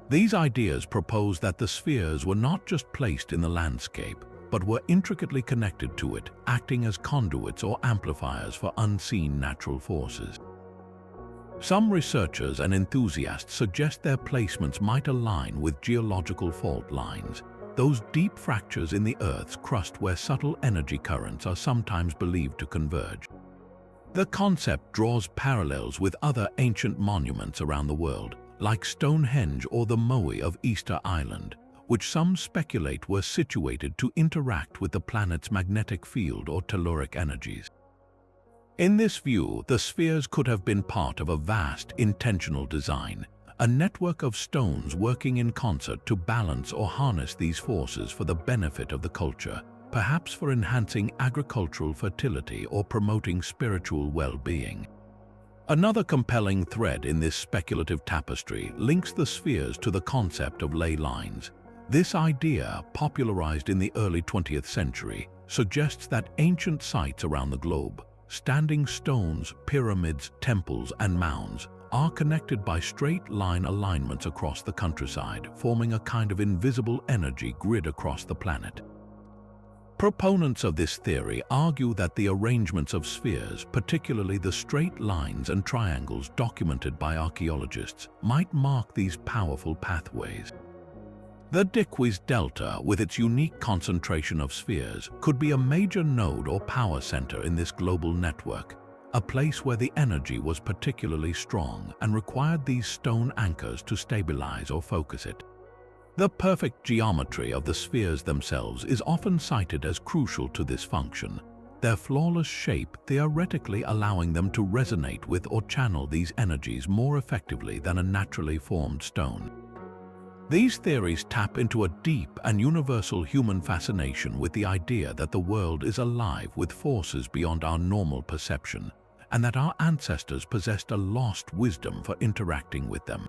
[SPEAKER 1] These ideas propose that the spheres were not just placed in the landscape, but were intricately connected to it, acting as conduits or amplifiers for unseen natural forces. Some researchers and enthusiasts suggest their placements might align with geological fault lines, those deep fractures in the Earth's crust where subtle energy currents are sometimes believed to converge. The concept draws parallels with other ancient monuments around the world, like Stonehenge or the Moai of Easter Island, which some speculate were situated to interact with the planet's magnetic field or telluric energies. In this view, the spheres could have been part of a vast, intentional design, a network of stones working in concert to balance or harness these forces for the benefit of the culture, perhaps for enhancing agricultural fertility or promoting spiritual well-being. Another compelling thread in this speculative tapestry links the spheres to the concept of ley lines. This idea, popularized in the early 20th century, suggests that ancient sites around the globe, standing stones, pyramids, temples, and mounds, are connected by straight-line alignments across the countryside, forming a kind of invisible energy grid across the planet. Proponents of this theory argue that the arrangements of spheres, particularly the straight lines and triangles documented by archaeologists, might mark these powerful pathways. The Diquis Delta, with its unique concentration of spheres, could be a major node or power center in this global network, a place where the energy was particularly strong and required these stone anchors to stabilize or focus it. The perfect geometry of the spheres themselves is often cited as crucial to this function, their flawless shape theoretically allowing them to resonate with or channel these energies more effectively than a naturally formed stone. These theories tap into a deep and universal human fascination with the idea that the world is alive with forces beyond our normal perception, and that our ancestors possessed a lost wisdom for interacting with them.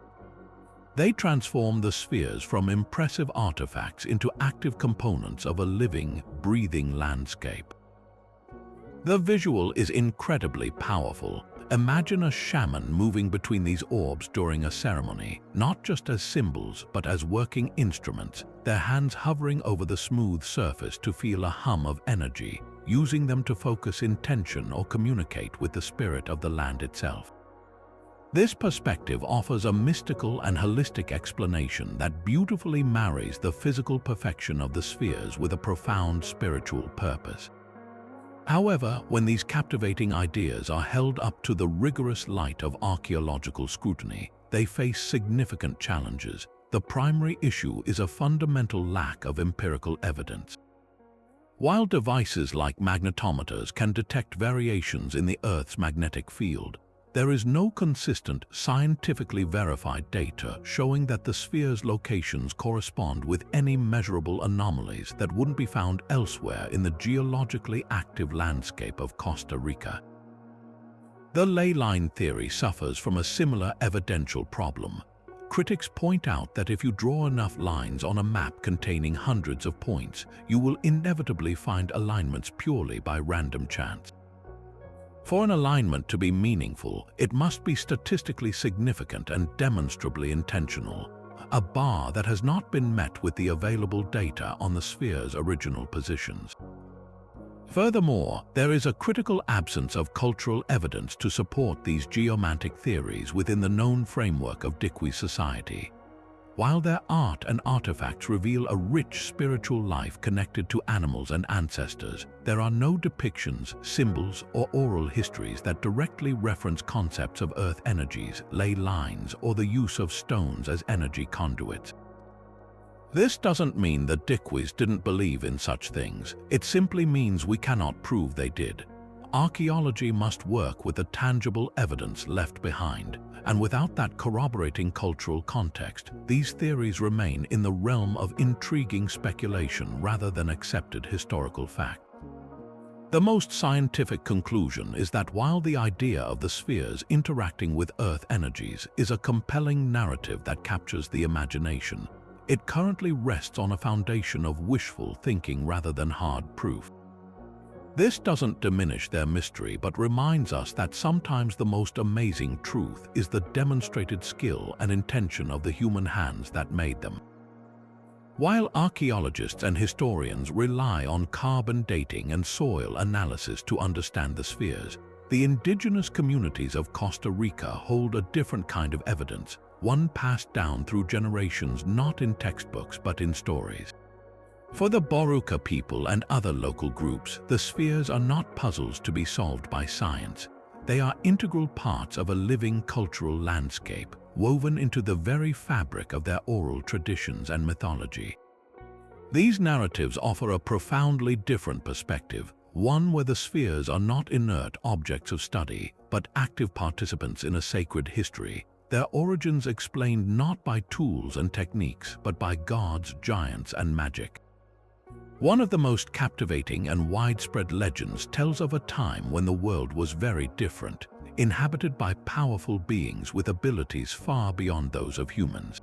[SPEAKER 1] They transform the spheres from impressive artifacts into active components of a living, breathing landscape. The visual is incredibly powerful. Imagine a shaman moving between these orbs during a ceremony, not just as symbols but as working instruments, their hands hovering over the smooth surface to feel a hum of energy, using them to focus intention or communicate with the spirit of the land itself. This perspective offers a mystical and holistic explanation that beautifully marries the physical perfection of the spheres with a profound spiritual purpose. However, when these captivating ideas are held up to the rigorous light of archaeological scrutiny, they face significant challenges. The primary issue is a fundamental lack of empirical evidence. While devices like magnetometers can detect variations in the Earth's magnetic field, there is no consistent, scientifically verified data showing that the sphere's locations correspond with any measurable anomalies that wouldn't be found elsewhere in the geologically active landscape of Costa Rica. The ley line theory suffers from a similar evidential problem. Critics point out that if you draw enough lines on a map containing hundreds of points, you will inevitably find alignments purely by random chance. For an alignment to be meaningful, it must be statistically significant and demonstrably intentional, a bar that has not been met with the available data on the sphere's original positions. Furthermore, there is a critical absence of cultural evidence to support these geomantic theories within the known framework of Diquís society. While their art and artifacts reveal a rich spiritual life connected to animals and ancestors, there are no depictions, symbols, or oral histories that directly reference concepts of earth energies, ley lines, or the use of stones as energy conduits. This doesn't mean that Diquís didn't believe in such things. It simply means we cannot prove they did. Archaeology must work with the tangible evidence left behind, and without that corroborating cultural context, these theories remain in the realm of intriguing speculation rather than accepted historical fact. The most scientific conclusion is that while the idea of the spheres interacting with Earth energies is a compelling narrative that captures the imagination, it currently rests on a foundation of wishful thinking rather than hard proof. This doesn't diminish their mystery, but reminds us that sometimes the most amazing truth is the demonstrated skill and intention of the human hands that made them. While archaeologists and historians rely on carbon dating and soil analysis to understand the spheres, the indigenous communities of Costa Rica hold a different kind of evidence, one passed down through generations not in textbooks but in stories. For the Boruca people and other local groups, the spheres are not puzzles to be solved by science. They are integral parts of a living cultural landscape, woven into the very fabric of their oral traditions and mythology. These narratives offer a profoundly different perspective, one where the spheres are not inert objects of study, but active participants in a sacred history, their origins explained not by tools and techniques, but by gods, giants, and magic. One of the most captivating and widespread legends tells of a time when the world was very different, inhabited by powerful beings with abilities far beyond those of humans.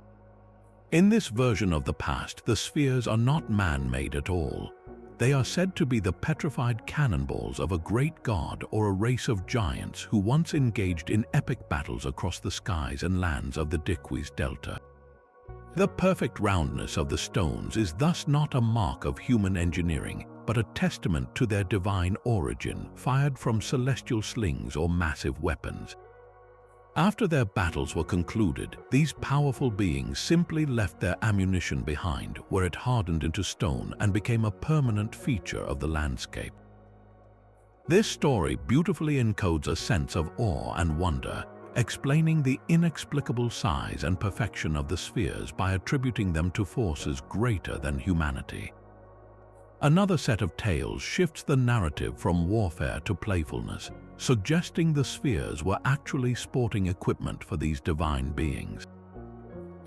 [SPEAKER 1] In this version of the past, the spheres are not man-made at all. They are said to be the petrified cannonballs of a great god or a race of giants who once engaged in epic battles across the skies and lands of the Diquís Delta. The perfect roundness of the stones is thus not a mark of human engineering, but a testament to their divine origin, fired from celestial slings or massive weapons. After their battles were concluded, these powerful beings simply left their ammunition behind, where it hardened into stone and became a permanent feature of the landscape. This story beautifully encodes a sense of awe and wonder, explaining the inexplicable size and perfection of the spheres by attributing them to forces greater than humanity. Another set of tales shifts the narrative from warfare to playfulness, suggesting the spheres were actually sporting equipment for these divine beings.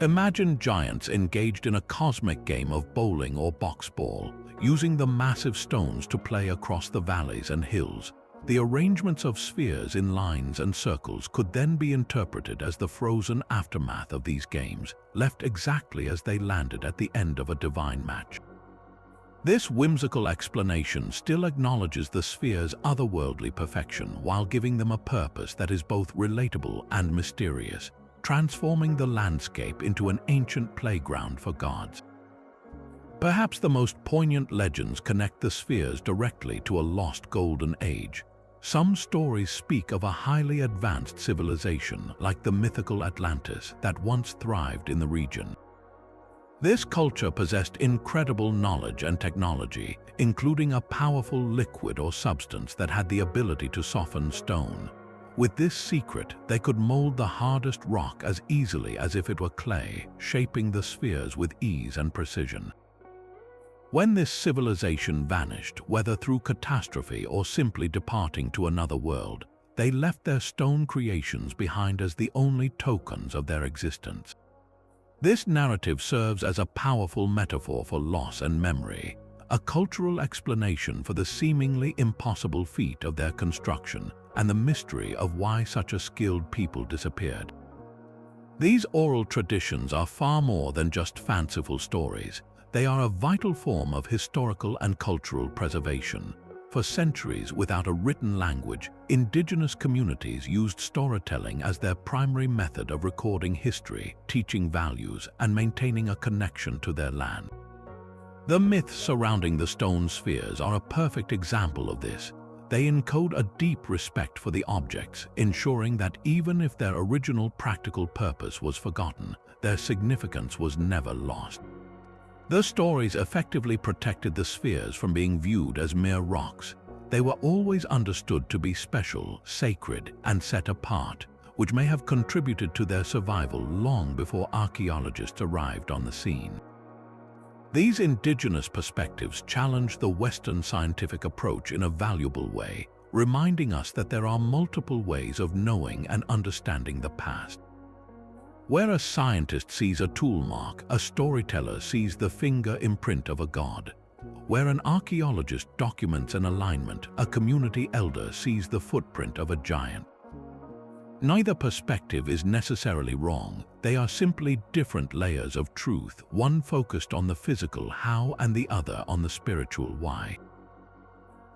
[SPEAKER 1] Imagine giants engaged in a cosmic game of bowling or boxball, using the massive stones to play across the valleys and hills. The arrangements of spheres in lines and circles could then be interpreted as the frozen aftermath of these games, left exactly as they landed at the end of a divine match. This whimsical explanation still acknowledges the sphere's otherworldly perfection while giving them a purpose that is both relatable and mysterious, transforming the landscape into an ancient playground for gods. Perhaps the most poignant legends connect the spheres directly to a lost golden age. Some stories speak of a highly advanced civilization like the mythical Atlantis that once thrived in the region. This culture possessed incredible knowledge and technology, including a powerful liquid or substance that had the ability to soften stone. With this secret, they could mold the hardest rock as easily as if it were clay, shaping the spheres with ease and precision. When this civilization vanished, whether through catastrophe or simply departing to another world, they left their stone creations behind as the only tokens of their existence. This narrative serves as a powerful metaphor for loss and memory, a cultural explanation for the seemingly impossible feat of their construction and the mystery of why such a skilled people disappeared. These oral traditions are far more than just fanciful stories. They are a vital form of historical and cultural preservation. For centuries, without a written language, indigenous communities used storytelling as their primary method of recording history, teaching values, and maintaining a connection to their land. The myths surrounding the stone spheres are a perfect example of this. They encode a deep respect for the objects, ensuring that even if their original practical purpose was forgotten, their significance was never lost. The stories effectively protected the spheres from being viewed as mere rocks. They were always understood to be special, sacred, and set apart, which may have contributed to their survival long before archaeologists arrived on the scene. These indigenous perspectives challenge the Western scientific approach in a valuable way, reminding us that there are multiple ways of knowing and understanding the past. Where a scientist sees a tool mark, a storyteller sees the finger imprint of a god. Where an archaeologist documents an alignment, a community elder sees the footprint of a giant. Neither perspective is necessarily wrong. They are simply different layers of truth, one focused on the physical how and the other on the spiritual why.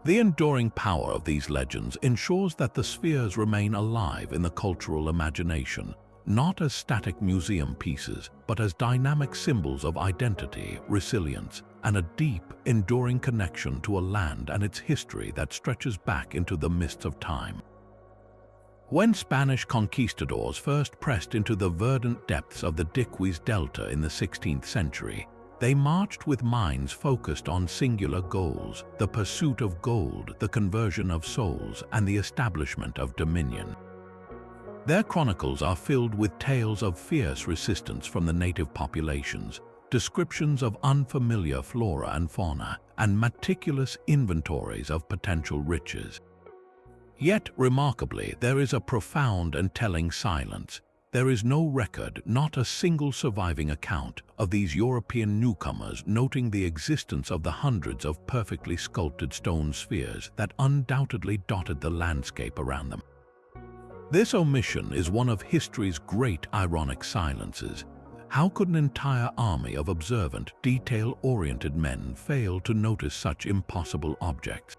[SPEAKER 1] The enduring power of these legends ensures that the spheres remain alive in the cultural imagination, not as static museum pieces, but as dynamic symbols of identity, resilience, and a deep, enduring connection to a land and its history that stretches back into the mists of time. When Spanish conquistadors first pressed into the verdant depths of the Diquís Delta in the 16th century, they marched with minds focused on singular goals: the pursuit of gold, the conversion of souls, and the establishment of dominion. Their chronicles are filled with tales of fierce resistance from the native populations, descriptions of unfamiliar flora and fauna, and meticulous inventories of potential riches. Yet, remarkably, there is a profound and telling silence. There is no record, not a single surviving account, of these European newcomers noting the existence of the hundreds of perfectly sculpted stone spheres that undoubtedly dotted the landscape around them. This omission is one of history's great ironic silences. How could an entire army of observant, detail-oriented men fail to notice such impossible objects?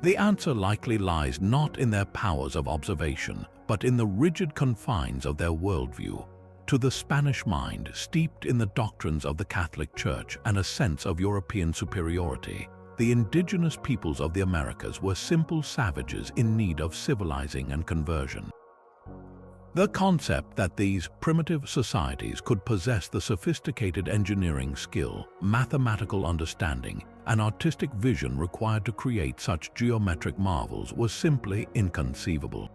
[SPEAKER 1] The answer likely lies not in their powers of observation, but in the rigid confines of their worldview. To the Spanish mind, steeped in the doctrines of the Catholic Church and a sense of European superiority, the indigenous peoples of the Americas were simple savages in need of civilizing and conversion. The concept that these primitive societies could possess the sophisticated engineering skill, mathematical understanding, and artistic vision required to create such geometric marvels was simply inconceivable.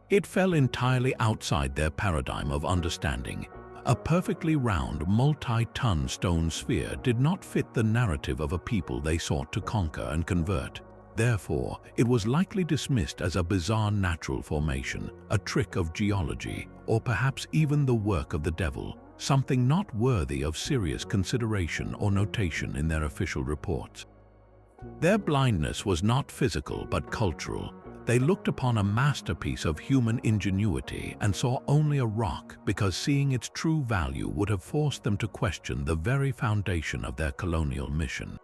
[SPEAKER 1] It fell entirely outside their paradigm of understanding. A perfectly round, multi-ton stone sphere did not fit the narrative of a people they sought to conquer and convert. Therefore, it was likely dismissed as a bizarre natural formation, a trick of geology, or perhaps even the work of the devil, something not worthy of serious consideration or notation in their official reports. Their blindness was not physical but cultural. They looked upon a masterpiece of human ingenuity and saw only a rock because seeing its true value would have forced them to question the very foundation of their colonial mission.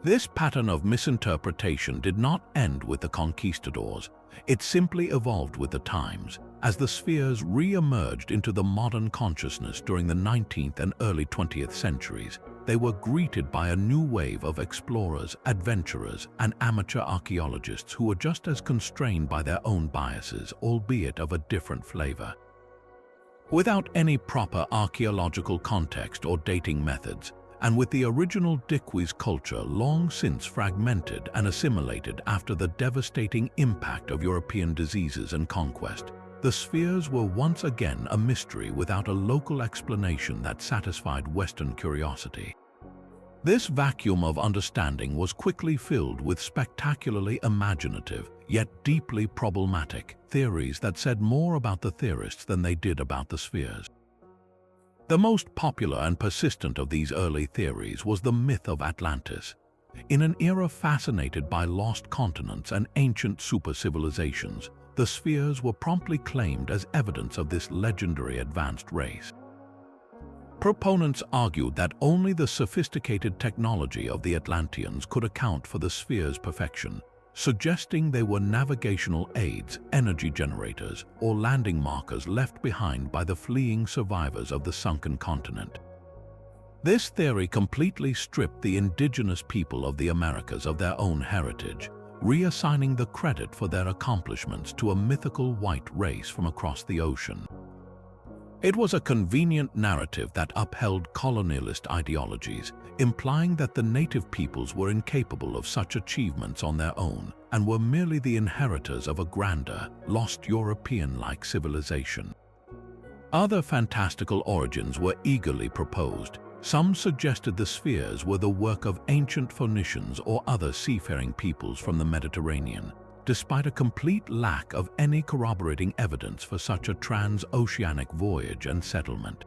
[SPEAKER 1] This pattern of misinterpretation did not end with the conquistadors. It simply evolved with the times. As the spheres re-emerged into the modern consciousness during the 19th and early 20th centuries, they were greeted by a new wave of explorers, adventurers, and amateur archaeologists who were just as constrained by their own biases, albeit of a different flavor. Without any proper archaeological context or dating methods, and with the original Diquís culture long since fragmented and assimilated after the devastating impact of European diseases and conquest, the spheres were once again a mystery without a local explanation that satisfied Western curiosity. This vacuum of understanding was quickly filled with spectacularly imaginative, yet deeply problematic, theories that said more about the theorists than they did about the spheres. The most popular and persistent of these early theories was the myth of Atlantis. In an era fascinated by lost continents and ancient super-civilizations, the spheres were promptly claimed as evidence of this legendary advanced race. Proponents argued that only the sophisticated technology of the Atlanteans could account for the spheres' perfection, suggesting they were navigational aids, energy generators, or landing markers left behind by the fleeing survivors of the sunken continent. This theory completely stripped the indigenous people of the Americas of their own heritage, reassigning the credit for their accomplishments to a mythical white race from across the ocean. It was a convenient narrative that upheld colonialist ideologies, implying that the native peoples were incapable of such achievements on their own and were merely the inheritors of a grander, lost European-like civilization. Other fantastical origins were eagerly proposed. Some suggested the spheres were the work of ancient Phoenicians or other seafaring peoples from the Mediterranean, despite a complete lack of any corroborating evidence for such a transoceanic voyage and settlement.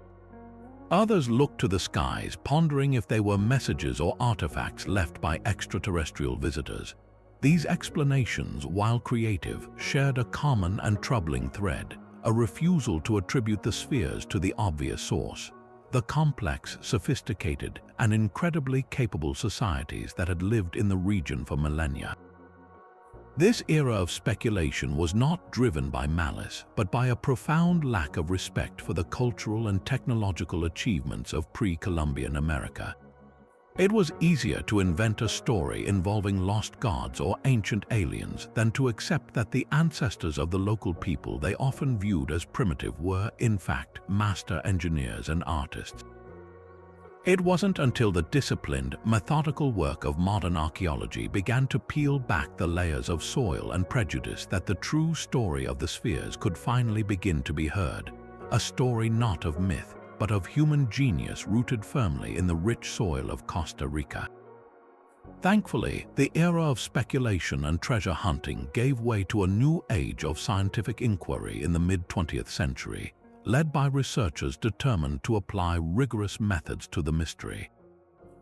[SPEAKER 1] Others looked to the skies, pondering if they were messages or artifacts left by extraterrestrial visitors. These explanations, while creative, shared a common and troubling thread, a refusal to attribute the spheres to the obvious source: the complex, sophisticated, and incredibly capable societies that had lived in the region for millennia. This era of speculation was not driven by malice, but by a profound lack of respect for the cultural and technological achievements of pre-Columbian America. It was easier to invent a story involving lost gods or ancient aliens than to accept that the ancestors of the local people they often viewed as primitive were, in fact, master engineers and artists. It wasn't until the disciplined, methodical work of modern archaeology began to peel back the layers of soil and prejudice that the true story of the spheres could finally begin to be heard, a story not of myth, but of human genius rooted firmly in the rich soil of Costa Rica. Thankfully, the era of speculation and treasure hunting gave way to a new age of scientific inquiry in the mid-20th century, led by researchers determined to apply rigorous methods to the mystery.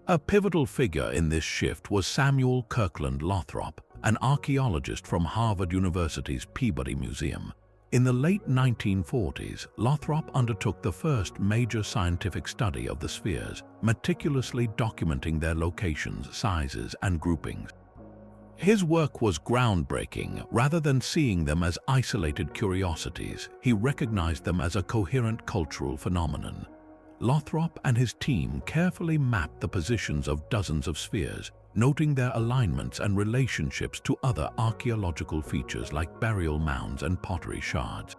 [SPEAKER 1] A pivotal figure in this shift was Samuel Kirkland Lothrop, an archaeologist from Harvard University's Peabody Museum. In the late 1940s, Lothrop undertook the first major scientific study of the spheres, meticulously documenting their locations, sizes, and groupings. His work was groundbreaking. Rather than seeing them as isolated curiosities, he recognized them as a coherent cultural phenomenon. Lothrop and his team carefully mapped the positions of dozens of spheres, noting their alignments and relationships to other archaeological features like burial mounds and pottery shards.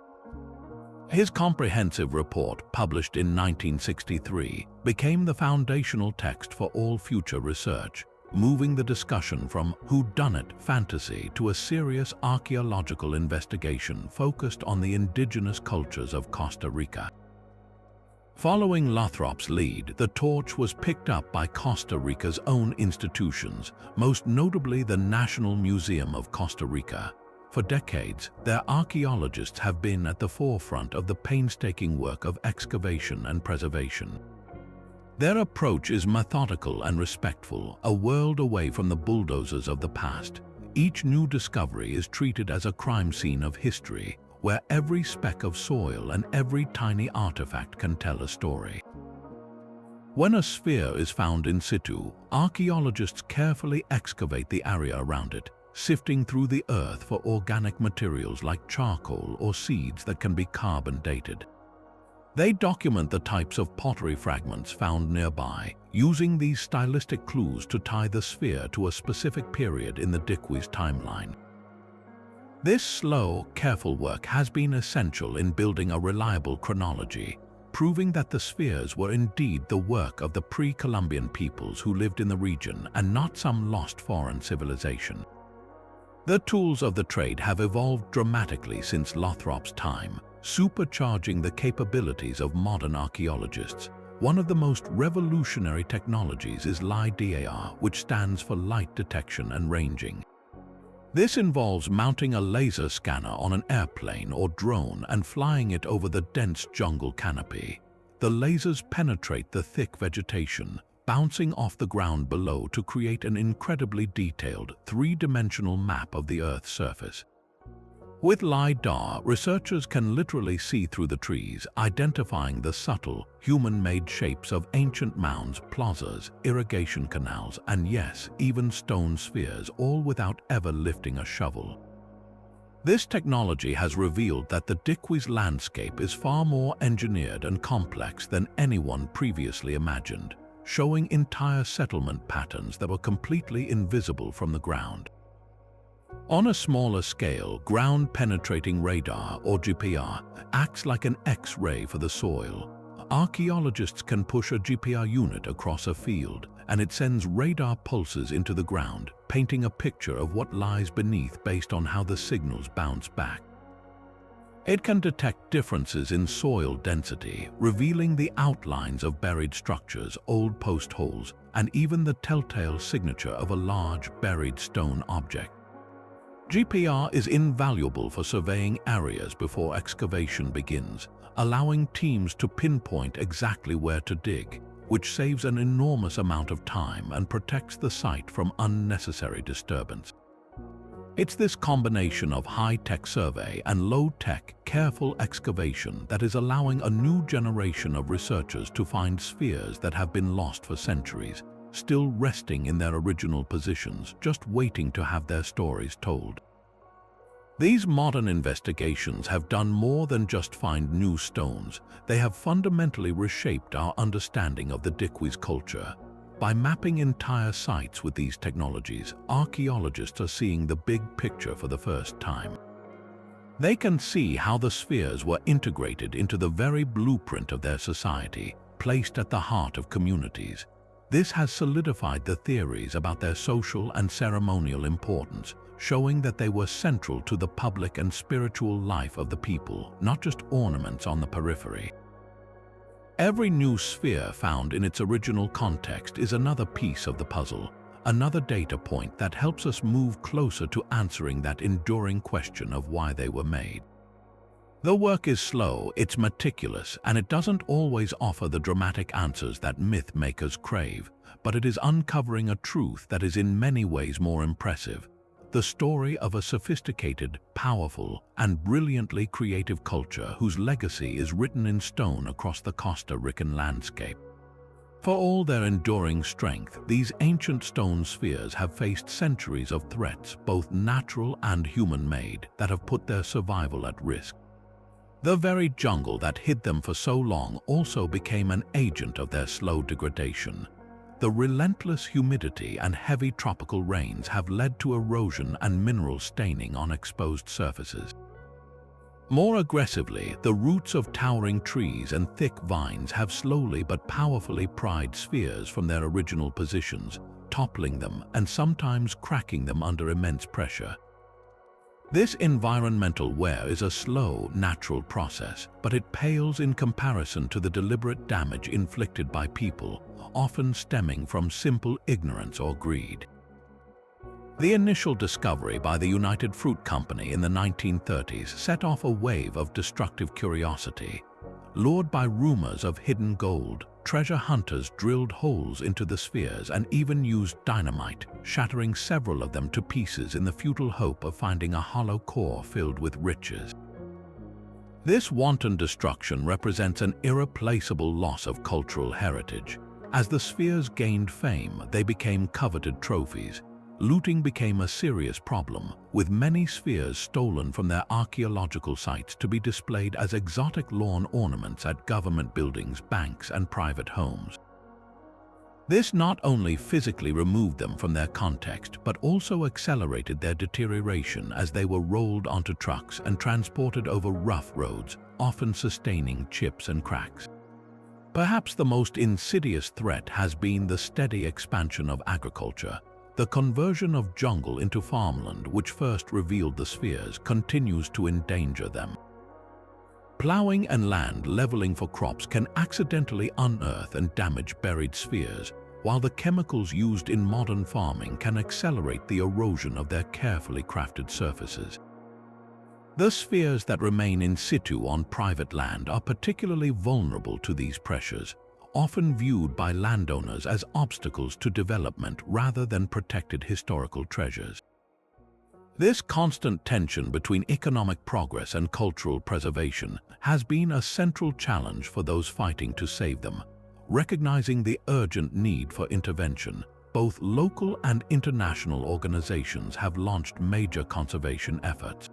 [SPEAKER 1] His comprehensive report, published in 1963, became the foundational text for all future research, moving the discussion from whodunit fantasy to a serious archaeological investigation focused on the indigenous cultures of Costa Rica. Following Lothrop's lead, the torch was picked up by Costa Rica's own institutions, most notably the National Museum of Costa Rica. For decades, their archaeologists have been at the forefront of the painstaking work of excavation and preservation. Their approach is methodical and respectful, a world away from the bulldozers of the past. Each new discovery is treated as a crime scene of history, where every speck of soil and every tiny artifact can tell a story. When a sphere is found in situ, archaeologists carefully excavate the area around it, sifting through the earth for organic materials like charcoal or seeds that can be carbon dated. They document the types of pottery fragments found nearby, using these stylistic clues to tie the sphere to a specific period in the Diquís timeline. This slow, careful work has been essential in building a reliable chronology, proving that the spheres were indeed the work of the pre-Columbian peoples who lived in the region and not some lost foreign civilization. The tools of the trade have evolved dramatically since Lothrop's time, supercharging the capabilities of modern archaeologists. One of the most revolutionary technologies is LiDAR, which stands for light detection and ranging. This involves mounting a laser scanner on an airplane or drone and flying it over the dense jungle canopy. The lasers penetrate the thick vegetation, bouncing off the ground below to create an incredibly detailed, three-dimensional map of the Earth's surface. With LiDAR, researchers can literally see through the trees, identifying the subtle, human-made shapes of ancient mounds, plazas, irrigation canals, and yes, even stone spheres, all without ever lifting a shovel. This technology has revealed that the Diquís landscape is far more engineered and complex than anyone previously imagined, showing entire settlement patterns that were completely invisible from the ground. On a smaller scale, ground-penetrating radar, or GPR, acts like an X-ray for the soil. Archaeologists can push a GPR unit across a field, and it sends radar pulses into the ground, painting a picture of what lies beneath based on how the signals bounce back. It can detect differences in soil density, revealing the outlines of buried structures, old post holes, and even the telltale signature of a large, buried stone object. GPR is invaluable for surveying areas before excavation begins, allowing teams to pinpoint exactly where to dig, which saves an enormous amount of time and protects the site from unnecessary disturbance. It's this combination of high-tech survey and low-tech, careful excavation that is allowing a new generation of researchers to find spheres that have been lost for centuries, still resting in their original positions, just waiting to have their stories told. These modern investigations have done more than just find new stones. They have fundamentally reshaped our understanding of the Diquís culture. By mapping entire sites with these technologies, archaeologists are seeing the big picture for the first time. They can see how the spheres were integrated into the very blueprint of their society, placed at the heart of communities. This has solidified the theories about their social and ceremonial importance, showing that they were central to the public and spiritual life of the people, not just ornaments on the periphery. Every new sphere found in its original context is another piece of the puzzle, another data point that helps us move closer to answering that enduring question of why they were made. The work is slow, it's meticulous, and it doesn't always offer the dramatic answers that myth makers crave, but it is uncovering a truth that is in many ways more impressive: the story of a sophisticated, powerful, and brilliantly creative culture whose legacy is written in stone across the Costa Rican landscape. For all their enduring strength, these ancient stone spheres have faced centuries of threats, both natural and human-made, that have put their survival at risk. The very jungle that hid them for so long also became an agent of their slow degradation. The relentless humidity and heavy tropical rains have led to erosion and mineral staining on exposed surfaces. More aggressively, the roots of towering trees and thick vines have slowly but powerfully pried spheres from their original positions, toppling them and sometimes cracking them under immense pressure. This environmental wear is a slow, natural process, but it pales in comparison to the deliberate damage inflicted by people, often stemming from simple ignorance or greed. The initial discovery by the United Fruit Company in the 1930s set off a wave of destructive curiosity. Lured by rumors of hidden gold, treasure hunters drilled holes into the spheres and even used dynamite, shattering several of them to pieces in the futile hope of finding a hollow core filled with riches. This wanton destruction represents an irreplaceable loss of cultural heritage. As the spheres gained fame, they became coveted trophies. Looting became a serious problem, with many spheres stolen from their archaeological sites to be displayed as exotic lawn ornaments at government buildings, banks, and private homes. This not only physically removed them from their context, but also accelerated their deterioration as they were rolled onto trucks and transported over rough roads, often sustaining chips and cracks. Perhaps the most insidious threat has been the steady expansion of agriculture. The conversion of jungle into farmland, which first revealed the spheres, continues to endanger them. Plowing and land leveling for crops can accidentally unearth and damage buried spheres, while the chemicals used in modern farming can accelerate the erosion of their carefully crafted surfaces. The spheres that remain in situ on private land are particularly vulnerable to these pressures, often viewed by landowners as obstacles to development rather than protected historical treasures. This constant tension between economic progress and cultural preservation has been a central challenge for those fighting to save them. Recognizing the urgent need for intervention, both local and international organizations have launched major conservation efforts.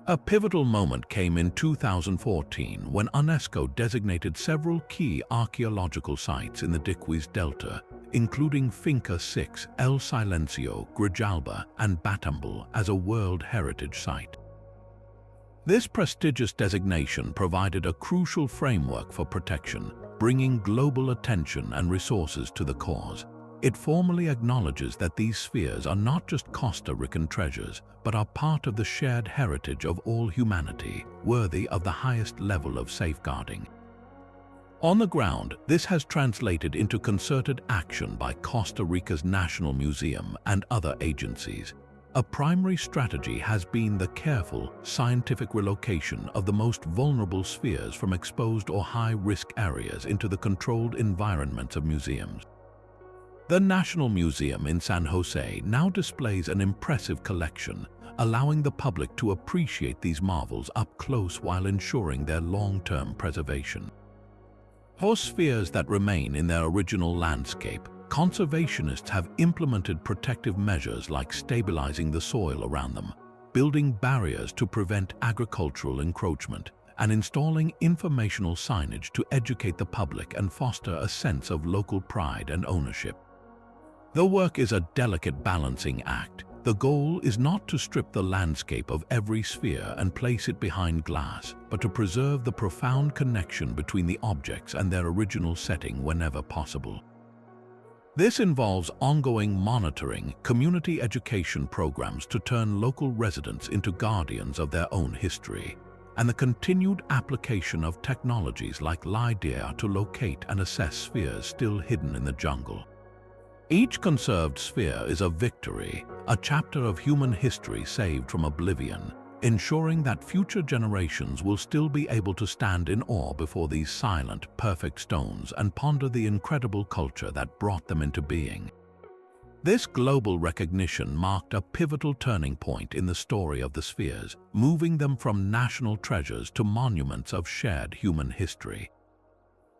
[SPEAKER 1] A pivotal moment came in 2014 when UNESCO designated several key archaeological sites in the Diquís Delta, including Finca 6, El Silencio, Grijalba, and Batambal as a World Heritage Site. This prestigious designation provided a crucial framework for protection, bringing global attention and resources to the cause. It formally acknowledges that these spheres are not just Costa Rican treasures, but are part of the shared heritage of all humanity, worthy of the highest level of safeguarding. On the ground, this has translated into concerted action by Costa Rica's National Museum and other agencies. A primary strategy has been the careful, scientific relocation of the most vulnerable spheres from exposed or high-risk areas into the controlled environments of museums. The National Museum in San Jose now displays an impressive collection, allowing the public to appreciate these marvels up close while ensuring their long-term preservation. For spheres that remain in their original landscape, conservationists have implemented protective measures like stabilizing the soil around them, building barriers to prevent agricultural encroachment, and installing informational signage to educate the public and foster a sense of local pride and ownership. The work is a delicate balancing act. The goal is not to strip the landscape of every sphere and place it behind glass, but to preserve the profound connection between the objects and their original setting whenever possible. This involves ongoing monitoring, community education programs to turn local residents into guardians of their own history, and the continued application of technologies like LiDAR to locate and assess spheres still hidden in the jungle. Each conserved sphere is a victory, a chapter of human history saved from oblivion, ensuring that future generations will still be able to stand in awe before these silent, perfect stones and ponder the incredible culture that brought them into being. This global recognition marked a pivotal turning point in the story of the spheres, moving them from national treasures to monuments of shared human history.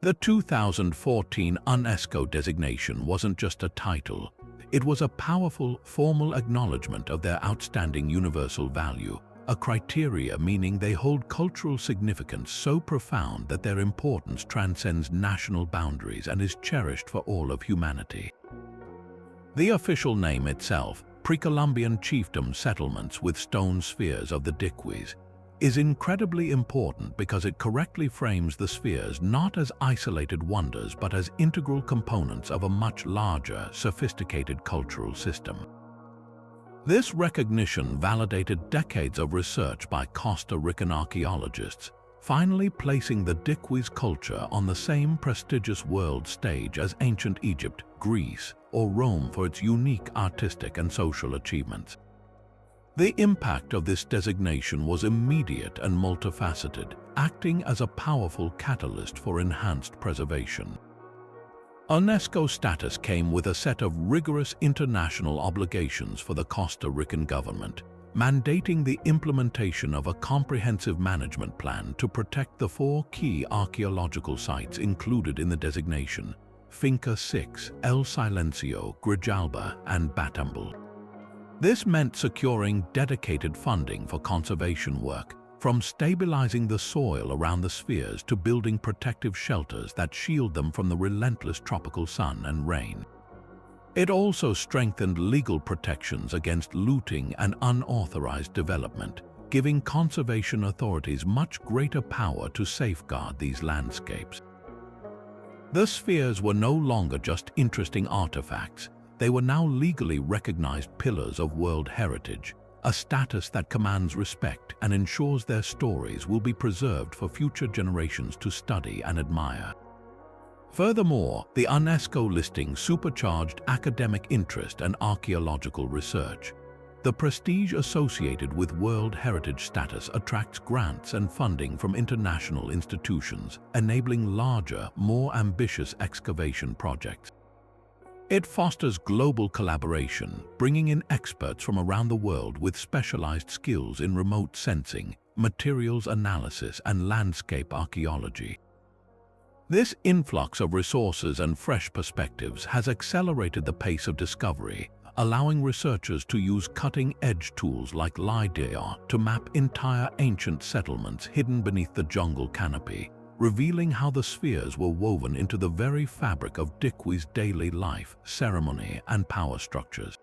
[SPEAKER 1] The 2014 UNESCO designation wasn't just a title. It was a powerful, formal acknowledgement of their outstanding universal value, a criteria meaning they hold cultural significance so profound that their importance transcends national boundaries and is cherished for all of humanity. The official name itself, pre-Columbian chiefdom settlements with stone spheres of the Diquís, is incredibly important because it correctly frames the spheres not as isolated wonders but as integral components of a much larger, sophisticated cultural system. This recognition validated decades of research by Costa Rican archaeologists, finally placing the Diquís culture on the same prestigious world stage as ancient Egypt, Greece, or Rome for its unique artistic and social achievements. The impact of this designation was immediate and multifaceted, acting as a powerful catalyst for enhanced preservation. UNESCO status came with a set of rigorous international obligations for the Costa Rican government, mandating the implementation of a comprehensive management plan to protect the 4 key archaeological sites included in the designation: Finca 6, El Silencio, Grijalba, and Batambal. This meant securing dedicated funding for conservation work, from stabilizing the soil around the spheres to building protective shelters that shield them from the relentless tropical sun and rain. It also strengthened legal protections against looting and unauthorized development, giving conservation authorities much greater power to safeguard these landscapes. The spheres were no longer just interesting artifacts. They were now legally recognized pillars of World Heritage, a status that commands respect and ensures their stories will be preserved for future generations to study and admire. Furthermore, the UNESCO listing supercharged academic interest and archaeological research. The prestige associated with World Heritage status attracts grants and funding from international institutions, enabling larger, more ambitious excavation projects. It fosters global collaboration, bringing in experts from around the world with specialized skills in remote sensing, materials analysis, and landscape archaeology. This influx of resources and fresh perspectives has accelerated the pace of discovery, allowing researchers to use cutting-edge tools like LiDAR to map entire ancient settlements hidden beneath the jungle canopy, revealing how the spheres were woven into the very fabric of Diquís' daily life, ceremony, and power structures.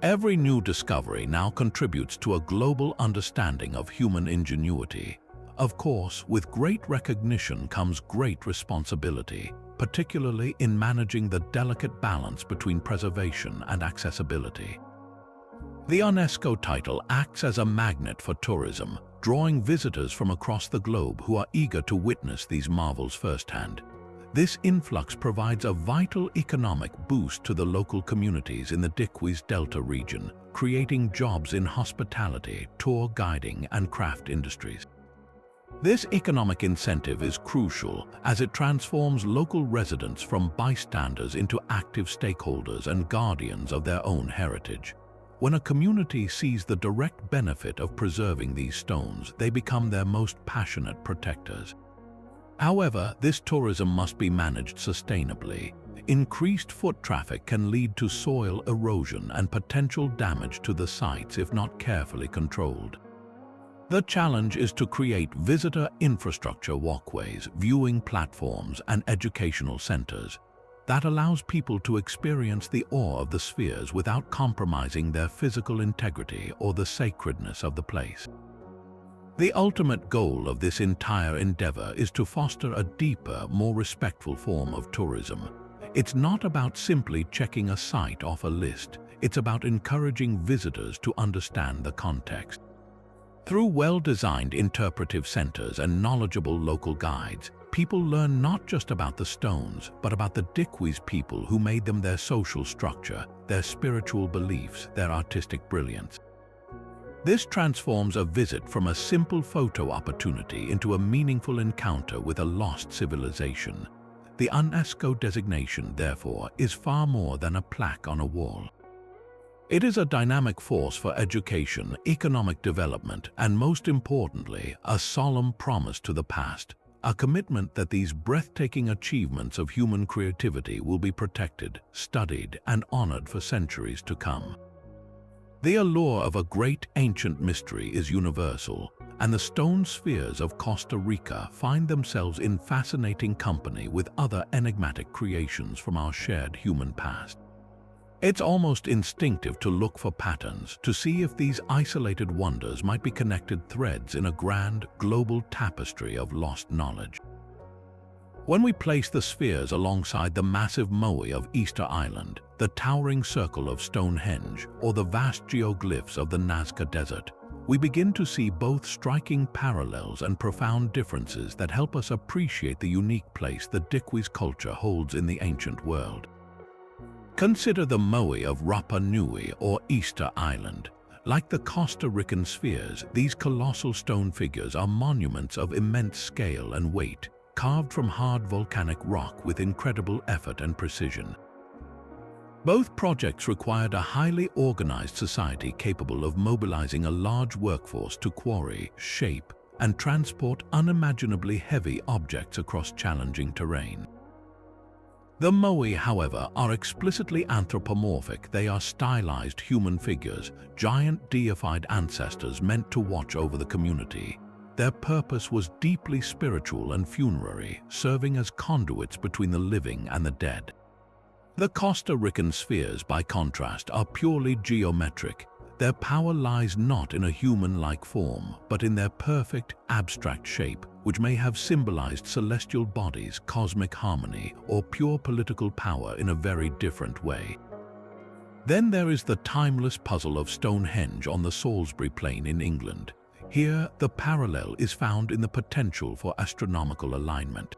[SPEAKER 1] Every new discovery now contributes to a global understanding of human ingenuity. Of course, with great recognition comes great responsibility, particularly in managing the delicate balance between preservation and accessibility. The UNESCO title acts as a magnet for tourism, drawing visitors from across the globe who are eager to witness these marvels firsthand. This influx provides a vital economic boost to the local communities in the Diquís Delta region, creating jobs in hospitality, tour guiding, and craft industries. This economic incentive is crucial as it transforms local residents from bystanders into active stakeholders and guardians of their own heritage. When a community sees the direct benefit of preserving these stones, they become their most passionate protectors. However, this tourism must be managed sustainably. Increased foot traffic can lead to soil erosion and potential damage to the sites if not carefully controlled. The challenge is to create visitor infrastructure walkways, viewing platforms, and educational centers that allows people to experience the awe of the spheres without compromising their physical integrity or the sacredness of the place. The ultimate goal of this entire endeavor is to foster a deeper, more respectful form of tourism. It's not about simply checking a site off a list, it's about encouraging visitors to understand the context. Through well-designed interpretive centers and knowledgeable local guides, people learn not just about the stones, but about the Diquís people who made them, their social structure, their spiritual beliefs, their artistic brilliance. This transforms a visit from a simple photo opportunity into a meaningful encounter with a lost civilization. The UNESCO designation, therefore, is far more than a plaque on a wall. It is a dynamic force for education, economic development, and most importantly, a solemn promise to the past, a commitment that these breathtaking achievements of human creativity will be protected, studied, and honored for centuries to come. The allure of a great ancient mystery is universal, and the stone spheres of Costa Rica find themselves in fascinating company with other enigmatic creations from our shared human past. It's almost instinctive to look for patterns, to see if these isolated wonders might be connected threads in a grand, global tapestry of lost knowledge. When we place the spheres alongside the massive moai of Easter Island, the towering circle of Stonehenge, or the vast geoglyphs of the Nazca Desert, we begin to see both striking parallels and profound differences that help us appreciate the unique place the Diquis culture holds in the ancient world. Consider the moai of Rapa Nui or Easter Island. Like the Costa Rican spheres, these colossal stone figures are monuments of immense scale and weight, carved from hard volcanic rock with incredible effort and precision. Both projects required a highly organized society capable of mobilizing a large workforce to quarry, shape, and transport unimaginably heavy objects across challenging terrain. The moai, however, are explicitly anthropomorphic. They are stylized human figures, giant deified ancestors meant to watch over the community. Their purpose was deeply spiritual and funerary, serving as conduits between the living and the dead. The Costa Rican spheres, by contrast, are purely geometric. Their power lies not in a human-like form, but in their perfect, abstract shape, which may have symbolized celestial bodies, cosmic harmony, or pure political power in a very different way. Then there is the timeless puzzle of Stonehenge on the Salisbury Plain in England. Here, the parallel is found in the potential for astronomical alignment.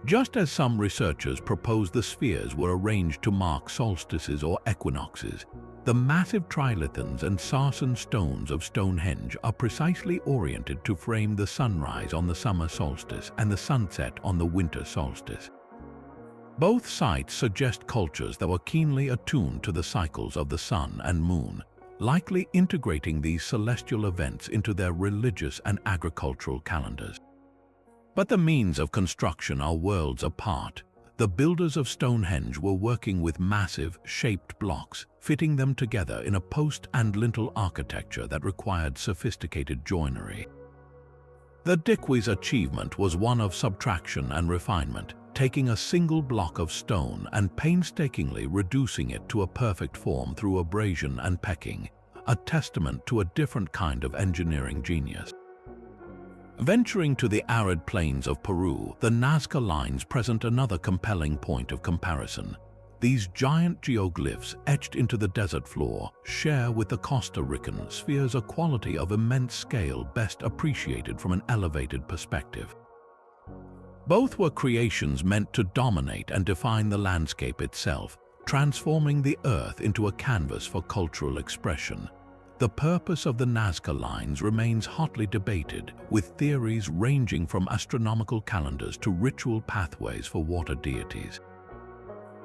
[SPEAKER 1] Just as some researchers propose the spheres were arranged to mark solstices or equinoxes, the massive trilithons and sarsen stones of Stonehenge are precisely oriented to frame the sunrise on the summer solstice and the sunset on the winter solstice. Both sites suggest cultures that were keenly attuned to the cycles of the sun and moon, likely integrating these celestial events into their religious and agricultural calendars. But the means of construction are worlds apart. The builders of Stonehenge were working with massive, shaped blocks, fitting them together in a post and lintel architecture that required sophisticated joinery. The Diquis' achievement was one of subtraction and refinement, taking a single block of stone and painstakingly reducing it to a perfect form through abrasion and pecking, a testament to a different kind of engineering genius. Venturing to the arid plains of Peru, the Nazca lines present another compelling point of comparison. These giant geoglyphs etched into the desert floor share with the Costa Rican spheres a quality of immense scale best appreciated from an elevated perspective. Both were creations meant to dominate and define the landscape itself, transforming the earth into a canvas for cultural expression. The purpose of the Nazca lines remains hotly debated, with theories ranging from astronomical calendars to ritual pathways for water deities.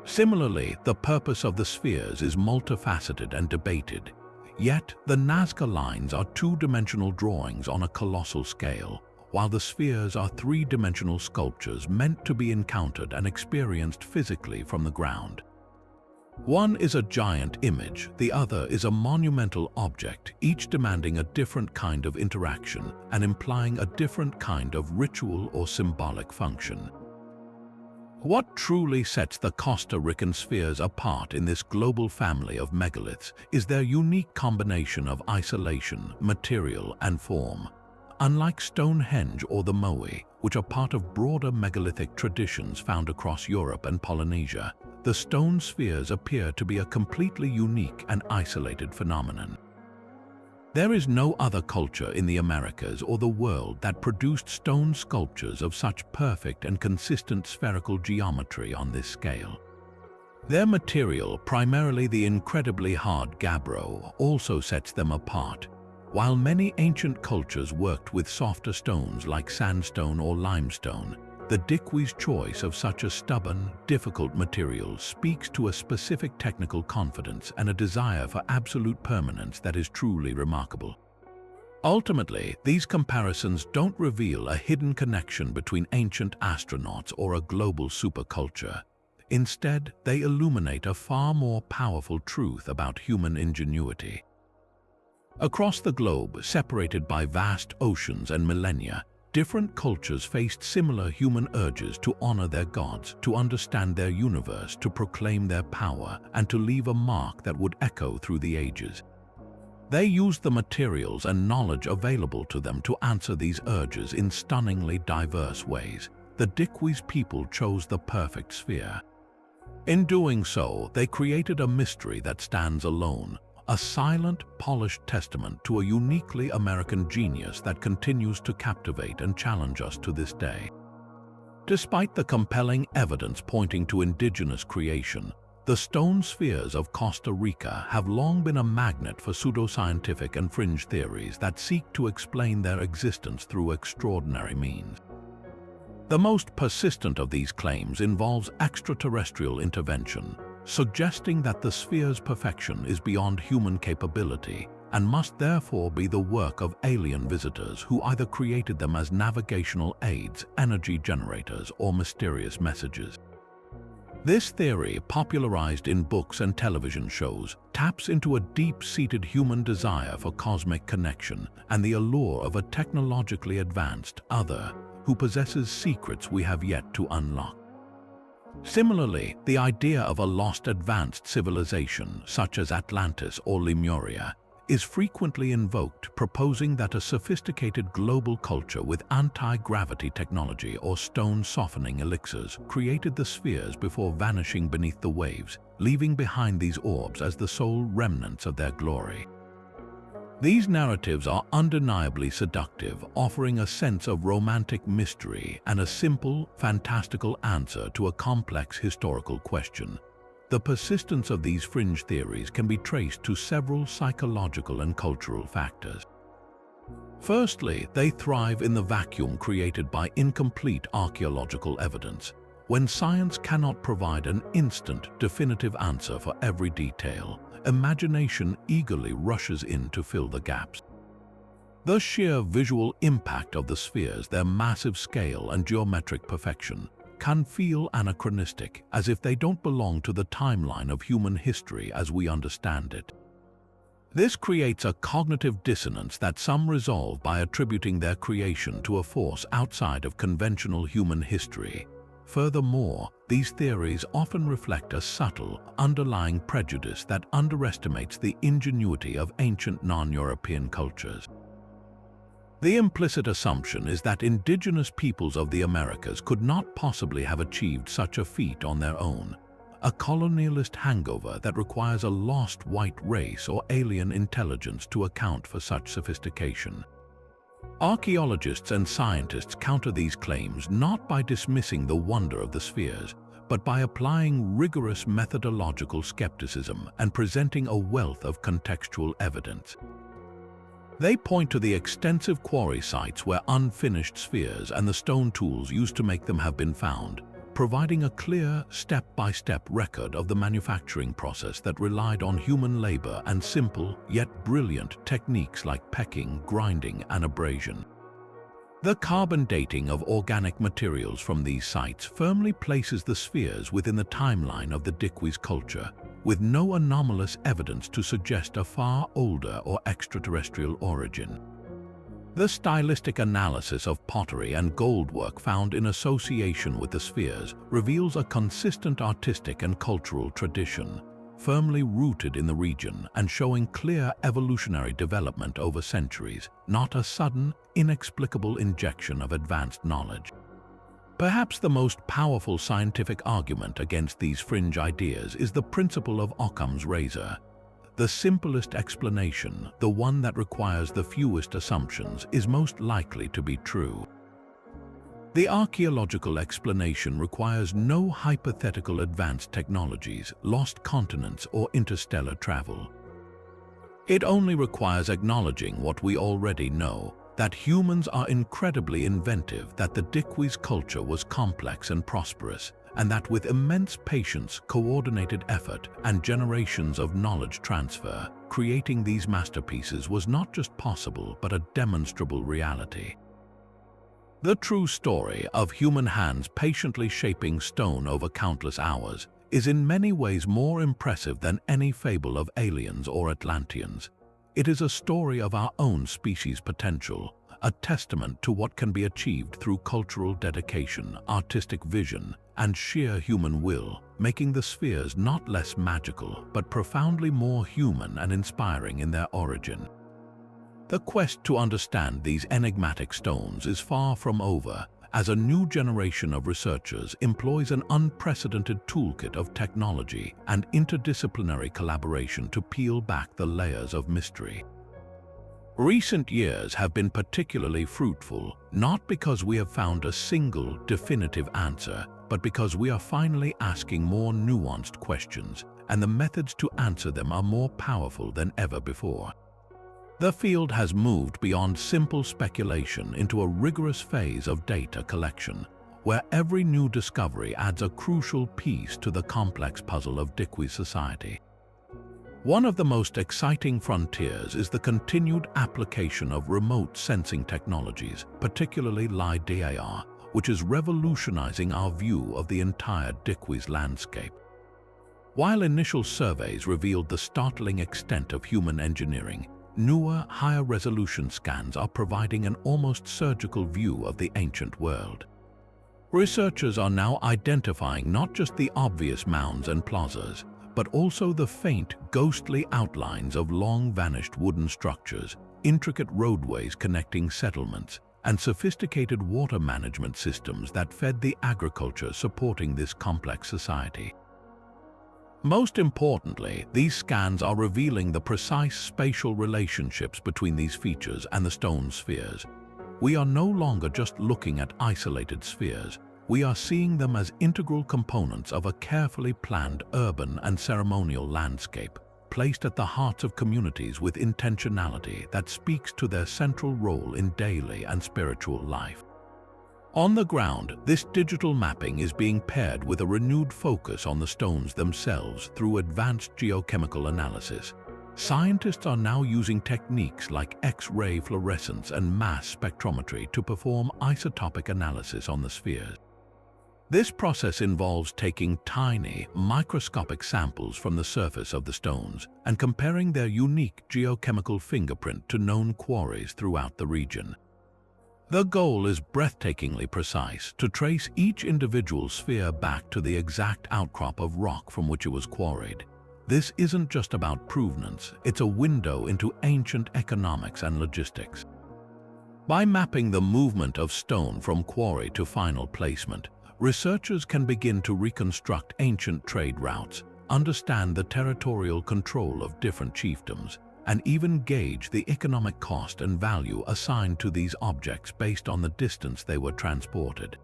[SPEAKER 1] Similarly, the purpose of the spheres is multifaceted and debated. Yet, the Nazca lines are two-dimensional drawings on a colossal scale, while the spheres are three-dimensional sculptures meant to be encountered and experienced physically from the ground. One is a giant image, the other is a monumental object, each demanding a different kind of interaction and implying a different kind of ritual or symbolic function. What truly sets the Costa Rican spheres apart in this global family of megaliths is their unique combination of isolation, material, and form. Unlike Stonehenge or the moai, which are part of broader megalithic traditions found across Europe and Polynesia, the stone spheres appear to be a completely unique and isolated phenomenon. There is no other culture in the Americas or the world that produced stone sculptures of such perfect and consistent spherical geometry on this scale. Their material, primarily the incredibly hard gabbro, also sets them apart. While many ancient cultures worked with softer stones like sandstone or limestone, the Diquis' choice of such a stubborn, difficult material speaks to a specific technical confidence and a desire for absolute permanence that is truly remarkable. Ultimately, these comparisons don't reveal a hidden connection between ancient astronauts or a global superculture. Instead, they illuminate a far more powerful truth about human ingenuity. Across the globe, separated by vast oceans and millennia, different cultures faced similar human urges to honor their gods, to understand their universe, to proclaim their power, and to leave a mark that would echo through the ages. They used the materials and knowledge available to them to answer these urges in stunningly diverse ways. The the Diquís people chose the perfect sphere. In doing so, they created a mystery that stands alone, a silent, polished testament to a uniquely American genius that continues to captivate and challenge us to this day. Despite the compelling evidence pointing to indigenous creation, the stone spheres of Costa Rica have long been a magnet for pseudoscientific and fringe theories that seek to explain their existence through extraordinary means. The most persistent of these claims involves extraterrestrial intervention, suggesting that the sphere's perfection is beyond human capability and must therefore be the work of alien visitors who either created them as navigational aids, energy generators, or mysterious messages. This theory, popularized in books and television shows, taps into a deep-seated human desire for cosmic connection and the allure of a technologically advanced other who possesses secrets we have yet to unlock. Similarly, the idea of a lost advanced civilization, such as Atlantis or Lemuria, is frequently invoked, proposing that a sophisticated global culture with anti-gravity technology or stone-softening elixirs created the spheres before vanishing beneath the waves, leaving behind these orbs as the sole remnants of their glory. These narratives are undeniably seductive, offering a sense of romantic mystery and a simple, fantastical answer to a complex historical question. The persistence of these fringe theories can be traced to several psychological and cultural factors. Firstly, they thrive in the vacuum created by incomplete archaeological evidence. When science cannot provide an instant, definitive answer for every detail, imagination eagerly rushes in to fill the gaps. The sheer visual impact of the spheres, their massive scale and geometric perfection, can feel anachronistic, as if they don't belong to the timeline of human history as we understand it. This creates a cognitive dissonance that some resolve by attributing their creation to a force outside of conventional human history. Furthermore, these theories often reflect a subtle, underlying prejudice that underestimates the ingenuity of ancient non-European cultures. The implicit assumption is that indigenous peoples of the Americas could not possibly have achieved such a feat on their own, a colonialist hangover that requires a lost white race or alien intelligence to account for such sophistication. Archaeologists and scientists counter these claims not by dismissing the wonder of the spheres, but by applying rigorous methodological skepticism and presenting a wealth of contextual evidence. They point to the extensive quarry sites where unfinished spheres and the stone tools used to make them have been found, providing a clear, step-by-step record of the manufacturing process that relied on human labor and simple, yet brilliant techniques like pecking, grinding, and abrasion. The carbon dating of organic materials from these sites firmly places the spheres within the timeline of the Diquís culture, with no anomalous evidence to suggest a far older or extraterrestrial origin. The stylistic analysis of pottery and goldwork found in association with the spheres reveals a consistent artistic and cultural tradition, firmly rooted in the region and showing clear evolutionary development over centuries, not a sudden, inexplicable injection of advanced knowledge. Perhaps the most powerful scientific argument against these fringe ideas is the principle of Occam's razor. The simplest explanation, the one that requires the fewest assumptions, is most likely to be true. The archaeological explanation requires no hypothetical advanced technologies, lost continents, or interstellar travel. It only requires acknowledging what we already know, that humans are incredibly inventive, that the Diquís culture was complex and prosperous, and that with immense patience, coordinated effort, and generations of knowledge transfer, creating these masterpieces was not just possible but a demonstrable reality. The true story of human hands patiently shaping stone over countless hours is in many ways more impressive than any fable of aliens or Atlanteans. It is a story of our own species' potential, a testament to what can be achieved through cultural dedication, artistic vision, and sheer human will, making the spheres not less magical but profoundly more human and inspiring in their origin. The quest to understand these enigmatic stones is far from over, as a new generation of researchers employs an unprecedented toolkit of technology and interdisciplinary collaboration to peel back the layers of mystery. Recent years have been particularly fruitful, not because we have found a single definitive answer, but because we are finally asking more nuanced questions, and the methods to answer them are more powerful than ever before. The field has moved beyond simple speculation into a rigorous phase of data collection, where every new discovery adds a crucial piece to the complex puzzle of Diquis society. One of the most exciting frontiers is the continued application of remote sensing technologies, particularly LiDAR, which is revolutionizing our view of the entire Diquis landscape. While initial surveys revealed the startling extent of human engineering, newer, higher-resolution scans are providing an almost surgical view of the ancient world. Researchers are now identifying not just the obvious mounds and plazas, but also the faint, ghostly outlines of long-vanished wooden structures, intricate roadways connecting settlements, and sophisticated water management systems that fed the agriculture supporting this complex society. Most importantly, these scans are revealing the precise spatial relationships between these features and the stone spheres. We are no longer just looking at isolated spheres. We are seeing them as integral components of a carefully planned urban and ceremonial landscape, placed at the hearts of communities with intentionality that speaks to their central role in daily and spiritual life. On the ground, this digital mapping is being paired with a renewed focus on the stones themselves through advanced geochemical analysis. Scientists are now using techniques like X-ray fluorescence and mass spectrometry to perform isotopic analysis on the spheres. This process involves taking tiny, microscopic samples from the surface of the stones and comparing their unique geochemical fingerprint to known quarries throughout the region. The goal is breathtakingly precise, to trace each individual sphere back to the exact outcrop of rock from which it was quarried. This isn't just about provenance, it's a window into ancient economics and logistics. By mapping the movement of stone from quarry to final placement, researchers can begin to reconstruct ancient trade routes, understand the territorial control of different chiefdoms, and even gauge the economic cost and value assigned to these objects based on the distance they were transported.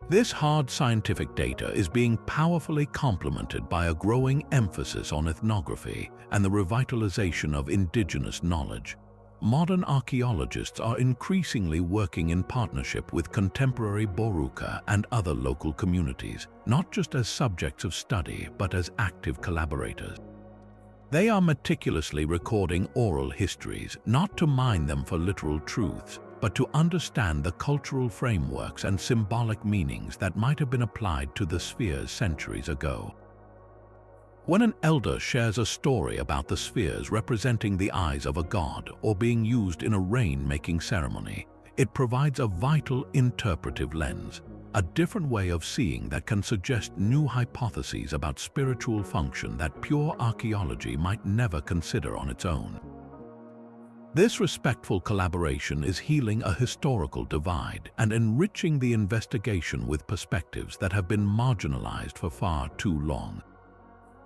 [SPEAKER 1] This hard scientific data is being powerfully complemented by a growing emphasis on ethnography and the revitalization of indigenous knowledge. Modern archaeologists are increasingly working in partnership with contemporary Boruca and other local communities, not just as subjects of study but as active collaborators. They are meticulously recording oral histories, not to mine them for literal truths, but to understand the cultural frameworks and symbolic meanings that might have been applied to the spheres centuries ago. When an elder shares a story about the spheres representing the eyes of a god or being used in a rain-making ceremony, it provides a vital interpretive lens, a different way of seeing that can suggest new hypotheses about spiritual function that pure archaeology might never consider on its own. This respectful collaboration is healing a historical divide and enriching the investigation with perspectives that have been marginalized for far too long.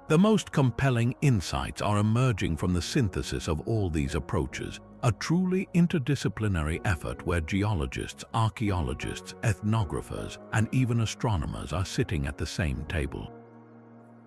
[SPEAKER 1] The most compelling insights are emerging from the synthesis of all these approaches, a truly interdisciplinary effort where geologists, archaeologists, ethnographers, and even astronomers are sitting at the same table.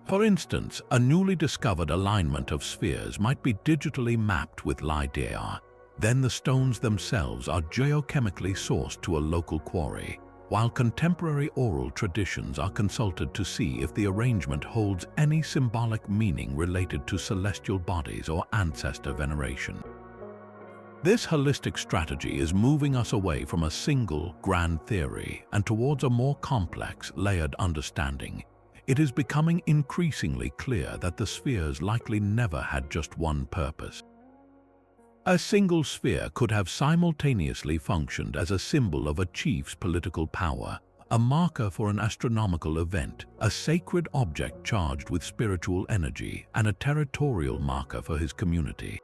[SPEAKER 1] For instance, a newly discovered alignment of spheres might be digitally mapped with LiDAR. Then the stones themselves are geochemically sourced to a local quarry, while contemporary oral traditions are consulted to see if the arrangement holds any symbolic meaning related to celestial bodies or ancestor veneration. This holistic strategy is moving us away from a single grand theory and towards a more complex, layered understanding. It is becoming increasingly clear that the spheres likely never had just one purpose. A single sphere could have simultaneously functioned as a symbol of a chief's political power, a marker for an astronomical event, a sacred object charged with spiritual energy, and a territorial marker for his community.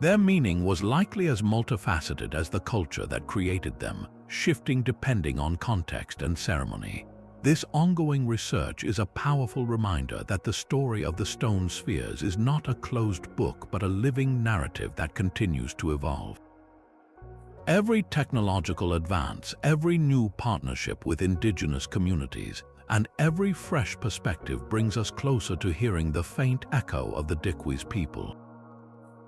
[SPEAKER 1] Their meaning was likely as multifaceted as the culture that created them, shifting depending on context and ceremony. This ongoing research is a powerful reminder that the story of the stone spheres is not a closed book but a living narrative that continues to evolve. Every technological advance, every new partnership with indigenous communities, and every fresh perspective brings us closer to hearing the faint echo of the Diquís people.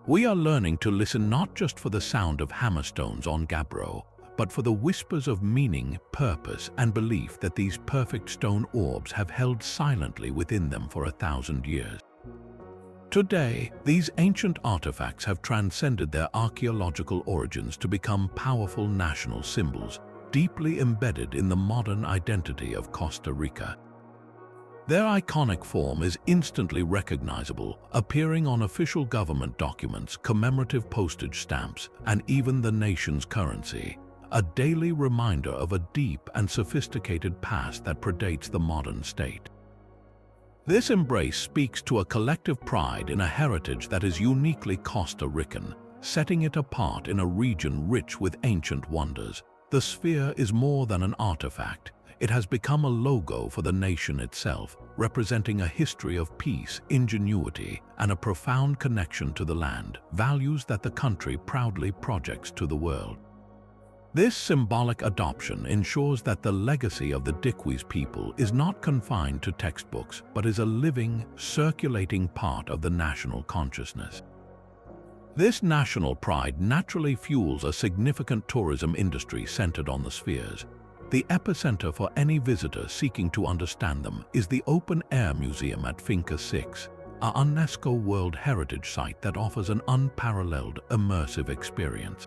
[SPEAKER 1] We are learning to listen not just for the sound of hammerstones on gabbro, but for the whispers of meaning, purpose, and belief that these perfect stone orbs have held silently within them for 1,000 years. Today, these ancient artifacts have transcended their archaeological origins to become powerful national symbols, deeply embedded in the modern identity of Costa Rica. Their iconic form is instantly recognizable, appearing on official government documents, commemorative postage stamps, and even the nation's currency, a daily reminder of a deep and sophisticated past that predates the modern state. This embrace speaks to a collective pride in a heritage that is uniquely Costa Rican, setting it apart in a region rich with ancient wonders. The sphere is more than an artifact. It has become a logo for the nation itself, representing a history of peace, ingenuity, and a profound connection to the land, values that the country proudly projects to the world. This symbolic adoption ensures that the legacy of the Diquís people is not confined to textbooks, but is a living, circulating part of the national consciousness. This national pride naturally fuels a significant tourism industry centered on the spheres. The epicenter for any visitor seeking to understand them is the open-air museum at Finca 6, a UNESCO World Heritage site that offers an unparalleled, immersive experience.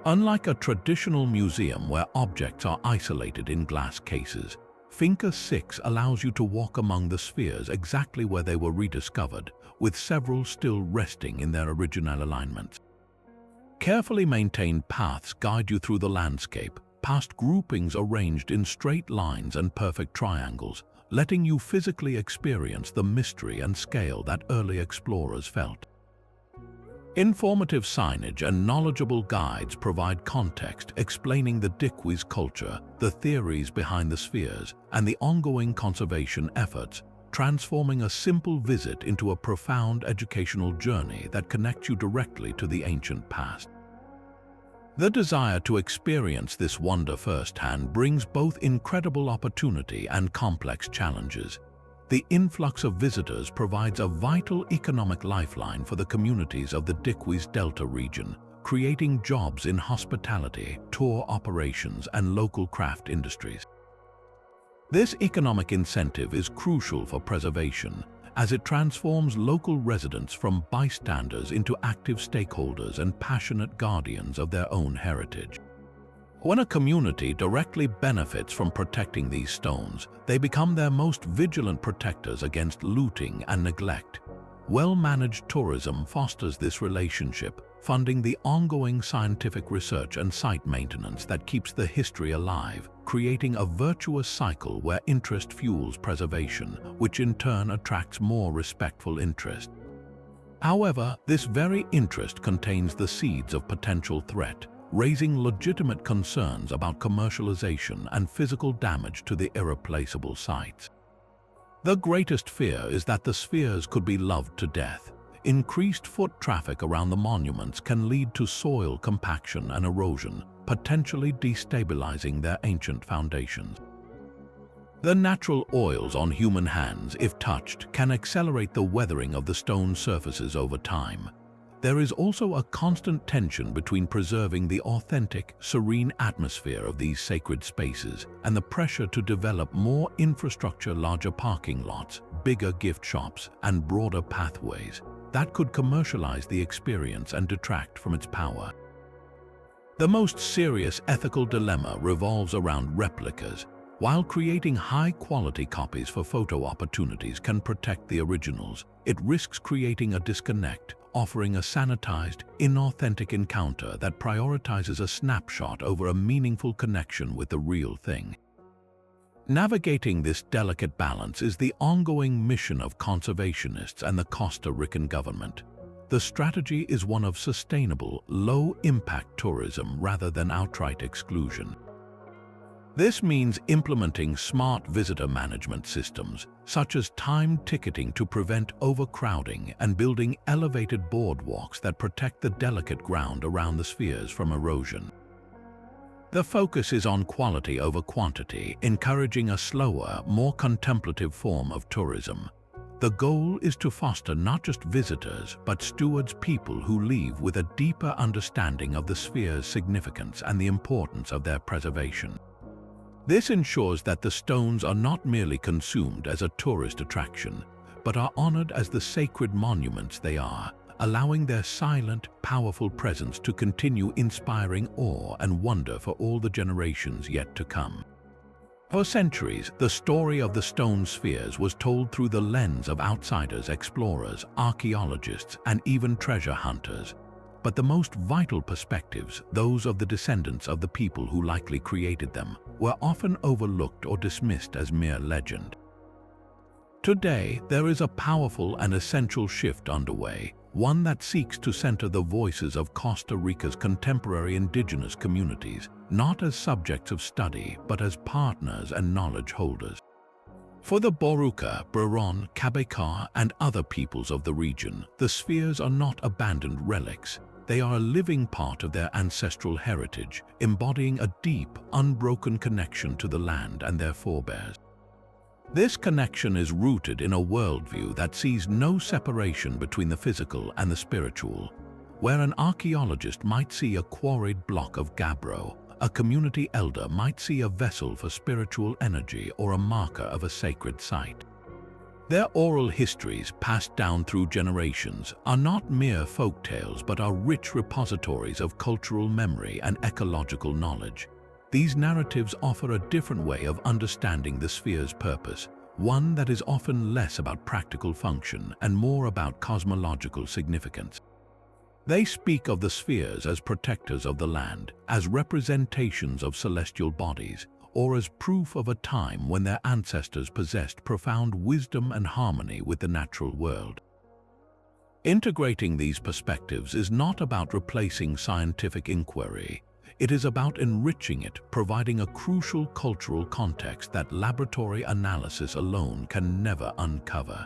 [SPEAKER 1] Unlike a traditional museum where objects are isolated in glass cases, Finca 6 allows you to walk among the spheres exactly where they were rediscovered, with several still resting in their original alignments. Carefully maintained paths guide you through the landscape, past groupings arranged in straight lines and perfect triangles, letting you physically experience the mystery and scale that early explorers felt. Informative signage and knowledgeable guides provide context explaining the Diquís culture, the theories behind the spheres, and the ongoing conservation efforts, transforming a simple visit into a profound educational journey that connects you directly to the ancient past. The desire to experience this wonder firsthand brings both incredible opportunity and complex challenges. The influx of visitors provides a vital economic lifeline for the communities of the Diquís Delta region, creating jobs in hospitality, tour operations, and local craft industries. This economic incentive is crucial for preservation, as it transforms local residents from bystanders into active stakeholders and passionate guardians of their own heritage. When a community directly benefits from protecting these stones, they become their most vigilant protectors against looting and neglect. Well-managed tourism fosters this relationship, funding the ongoing scientific research and site maintenance that keeps the history alive, creating a virtuous cycle where interest fuels preservation, which in turn attracts more respectful interest. However, this very interest contains the seeds of potential threat, raising legitimate concerns about commercialization and physical damage to the irreplaceable sites. The greatest fear is that the spheres could be loved to death. Increased foot traffic around the monuments can lead to soil compaction and erosion, potentially destabilizing their ancient foundations. The natural oils on human hands, if touched, can accelerate the weathering of the stone surfaces over time. There is also a constant tension between preserving the authentic, serene atmosphere of these sacred spaces and the pressure to develop more infrastructure, larger parking lots, bigger gift shops, and broader pathways that could commercialize the experience and detract from its power. The most serious ethical dilemma revolves around replicas. While creating high-quality copies for photo opportunities can protect the originals, it risks creating a disconnect, offering a sanitized, inauthentic encounter that prioritizes a snapshot over a meaningful connection with the real thing. Navigating this delicate balance is the ongoing mission of conservationists and the Costa Rican government. The strategy is one of sustainable, low-impact tourism rather than outright exclusion. This means implementing smart visitor management systems, such as timed ticketing to prevent overcrowding and building elevated boardwalks that protect the delicate ground around the spheres from erosion. The focus is on quality over quantity, encouraging a slower, more contemplative form of tourism. The goal is to foster not just visitors, but stewards, people who leave with a deeper understanding of the sphere's significance and the importance of their preservation. This ensures that the stones are not merely consumed as a tourist attraction, but are honored as the sacred monuments they are, allowing their silent, powerful presence to continue inspiring awe and wonder for all the generations yet to come. For centuries, the story of the stone spheres was told through the lens of outsiders, explorers, archaeologists, and even treasure hunters. But the most vital perspectives, those of the descendants of the people who likely created them, were often overlooked or dismissed as mere legend. Today, there is a powerful and essential shift underway, one that seeks to center the voices of Costa Rica's contemporary indigenous communities, not as subjects of study, but as partners and knowledge holders. For the Boruca, Buron, Cabecá, and other peoples of the region, the spheres are not abandoned relics. They are a living part of their ancestral heritage, embodying a deep, unbroken connection to the land and their forebears. This connection is rooted in a worldview that sees no separation between the physical and the spiritual. Where an archaeologist might see a quarried block of gabbro, a community elder might see a vessel for spiritual energy or a marker of a sacred site. Their oral histories, passed down through generations, are not mere folk tales but are rich repositories of cultural memory and ecological knowledge. These narratives offer a different way of understanding the sphere's purpose, one that is often less about practical function and more about cosmological significance. They speak of the spheres as protectors of the land, as representations of celestial bodies, or as proof of a time when their ancestors possessed profound wisdom and harmony with the natural world. Integrating these perspectives is not about replacing scientific inquiry. It is about enriching it, providing a crucial cultural context that laboratory analysis alone can never uncover.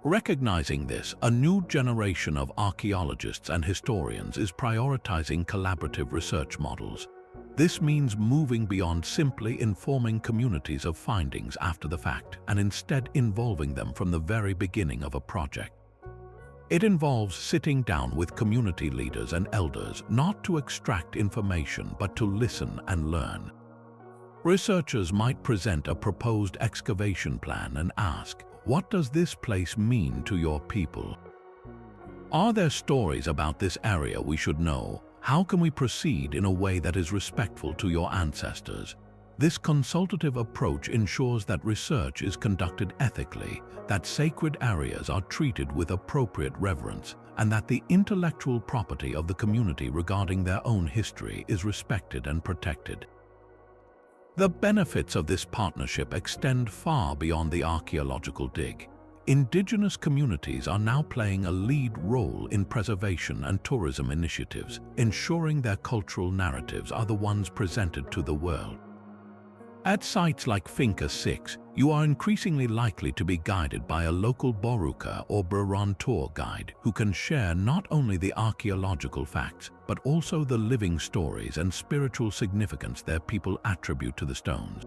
[SPEAKER 1] Recognizing this, a new generation of archaeologists and historians is prioritizing collaborative research models. This means moving beyond simply informing communities of findings after the fact and instead involving them from the very beginning of a project. It involves sitting down with community leaders and elders not to extract information but to listen and learn. Researchers might present a proposed excavation plan and ask, "What does this place mean to your people? Are there stories about this area we should know? How can we proceed in a way that is respectful to your ancestors?" This consultative approach ensures that research is conducted ethically, that sacred areas are treated with appropriate reverence, and that the intellectual property of the community regarding their own history is respected and protected. The benefits of this partnership extend far beyond the archaeological dig. Indigenous communities are now playing a lead role in preservation and tourism initiatives, ensuring their cultural narratives are the ones presented to the world. At sites like Finca 6, you are increasingly likely to be guided by a local Boruca or Buron tour guide who can share not only the archaeological facts, but also the living stories and spiritual significance their people attribute to the stones.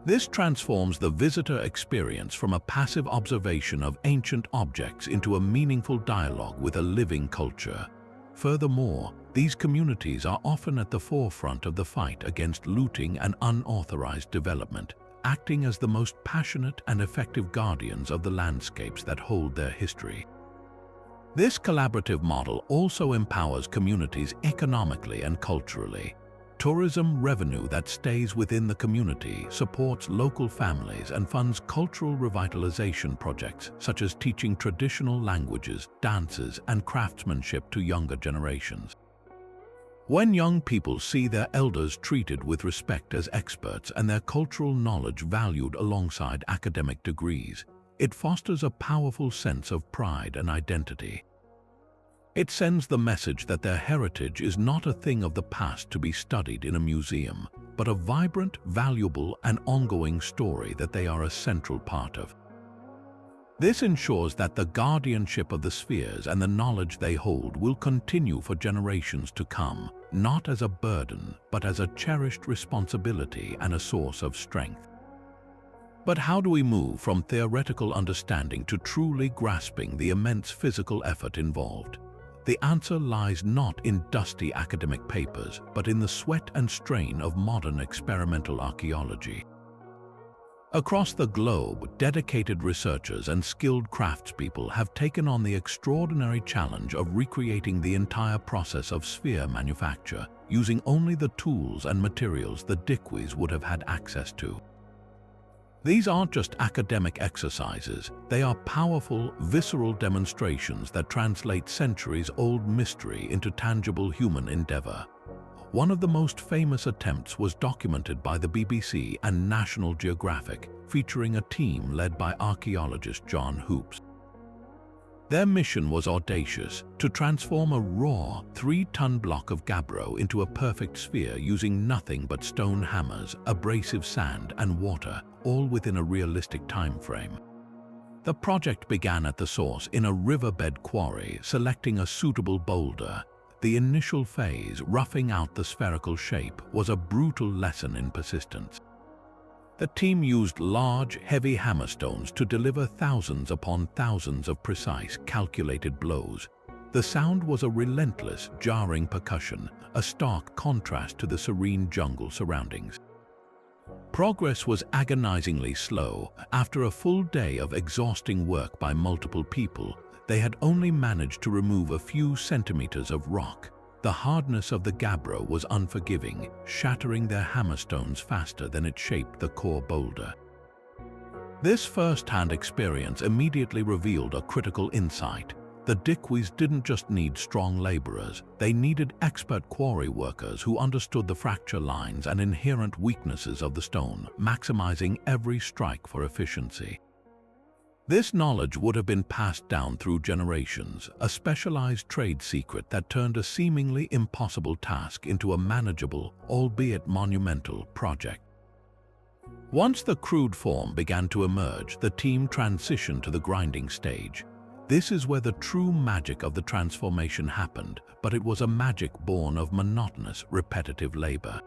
[SPEAKER 1] This transforms the visitor experience from a passive observation of ancient objects into a meaningful dialogue with a living culture. Furthermore, these communities are often at the forefront of the fight against looting and unauthorized development, acting as the most passionate and effective guardians of the landscapes that hold their history. This collaborative model also empowers communities economically and culturally. Tourism revenue that stays within the community supports local families and funds cultural revitalization projects such as teaching traditional languages, dances, and craftsmanship to younger generations. When young people see their elders treated with respect as experts and their cultural knowledge valued alongside academic degrees, it fosters a powerful sense of pride and identity. It sends the message that their heritage is not a thing of the past to be studied in a museum, but a vibrant, valuable, and ongoing story that they are a central part of. This ensures that the guardianship of the spheres and the knowledge they hold will continue for generations to come, not as a burden, but as a cherished responsibility and a source of strength. But how do we move from theoretical understanding to truly grasping the immense physical effort involved? The answer lies not in dusty academic papers, but in the sweat and strain of modern experimental archaeology. Across the globe, dedicated researchers and skilled craftspeople have taken on the extraordinary challenge of recreating the entire process of sphere manufacture, using only the tools and materials the Diquis would have had access to. These aren't just academic exercises, they are powerful, visceral demonstrations that translate centuries-old mystery into tangible human endeavor. One of the most famous attempts was documented by the BBC and National Geographic, featuring a team led by archaeologist John Hoops. Their mission was audacious: to transform a raw, 3-ton block of gabbro into a perfect sphere using nothing but stone hammers, abrasive sand, and water, all within a realistic time frame. The project began at the source in a riverbed quarry, selecting a suitable boulder. The initial phase, roughing out the spherical shape, was a brutal lesson in persistence. The team used large, heavy hammerstones to deliver thousands upon thousands of precise, calculated blows. The sound was a relentless, jarring percussion, a stark contrast to the serene jungle surroundings. Progress was agonizingly slow. After a full day of exhausting work by multiple people, they had only managed to remove a few centimeters of rock. The hardness of the gabbro was unforgiving, shattering their hammerstones faster than it shaped the core boulder. This first-hand experience immediately revealed a critical insight. The Diquis didn't just need strong laborers, they needed expert quarry workers who understood the fracture lines and inherent weaknesses of the stone, maximizing every strike for efficiency. This knowledge would have been passed down through generations, a specialized trade secret that turned a seemingly impossible task into a manageable, albeit monumental, project. Once the crude form began to emerge, the team transitioned to the grinding stage. This is where the true magic of the transformation happened, but it was a magic born of monotonous, repetitive labor.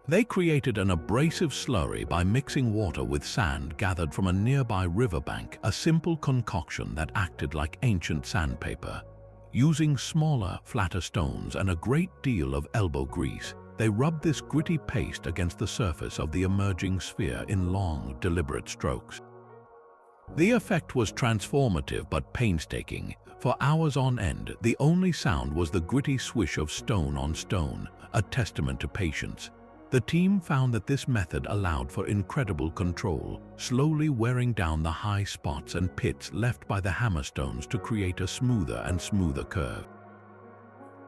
[SPEAKER 1] They created an abrasive slurry by mixing water with sand gathered from a nearby riverbank, a simple concoction that acted like ancient sandpaper. Using smaller, flatter stones and a great deal of elbow grease, they rubbed this gritty paste against the surface of the emerging sphere in long, deliberate strokes. The effect was transformative but painstaking. For hours on end, the only sound was the gritty swish of stone on stone, a testament to patience. The team found that this method allowed for incredible control, slowly wearing down the high spots and pits left by the hammerstones to create a smoother and smoother curve.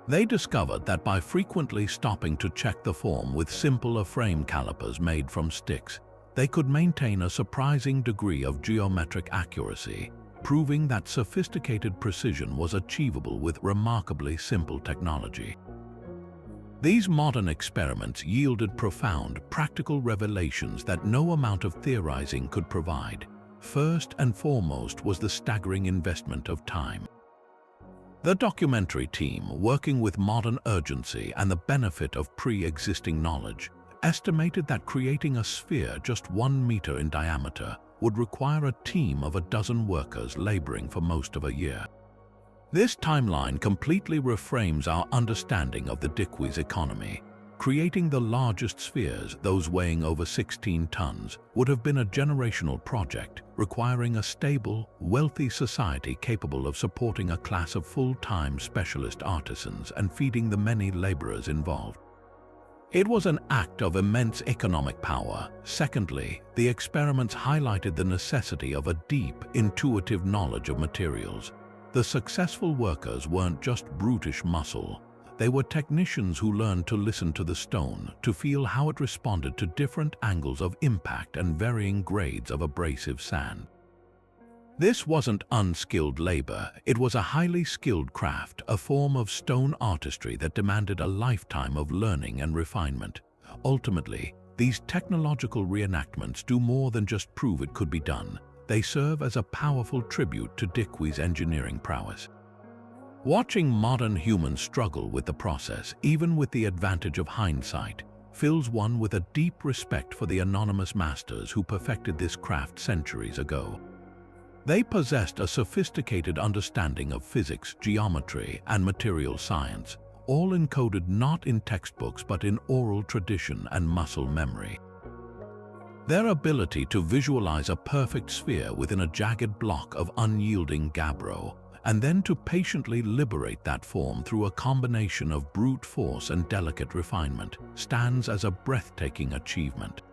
[SPEAKER 1] They discovered that by frequently stopping to check the form with simpler frame calipers made from sticks, they could maintain a surprising degree of geometric accuracy, proving that sophisticated precision was achievable with remarkably simple technology. These modern experiments yielded profound, practical revelations that no amount of theorizing could provide. First and foremost was the staggering investment of time. The documentary team, working with modern urgency and the benefit of pre-existing knowledge, estimated that creating a sphere just 1 meter in diameter would require a team of a dozen workers laboring for most of a year. This timeline completely reframes our understanding of the Diquis economy. Creating the largest spheres, those weighing over 16 tons, would have been a generational project, requiring a stable, wealthy society capable of supporting a class of full-time specialist artisans and feeding the many laborers involved. It was an act of immense economic power. Secondly, the experiments highlighted the necessity of a deep, intuitive knowledge of materials. The successful workers weren't just brutish muscle. They were technicians who learned to listen to the stone, to feel how it responded to different angles of impact and varying grades of abrasive sand. This wasn't unskilled labor, it was a highly skilled craft, a form of stone artistry that demanded a lifetime of learning and refinement. Ultimately, these technological reenactments do more than just prove it could be done. They serve as a powerful tribute to Diquís' engineering prowess. Watching modern humans struggle with the process, even with the advantage of hindsight, fills one with a deep respect for the anonymous masters who perfected this craft centuries ago. They possessed a sophisticated understanding of physics, geometry, and material science, all encoded not in textbooks but in oral tradition and muscle memory. Their ability to visualize a perfect sphere within a jagged block of unyielding gabbro, and then to patiently liberate that form through a combination of brute force and delicate refinement, stands as a breathtaking achievement.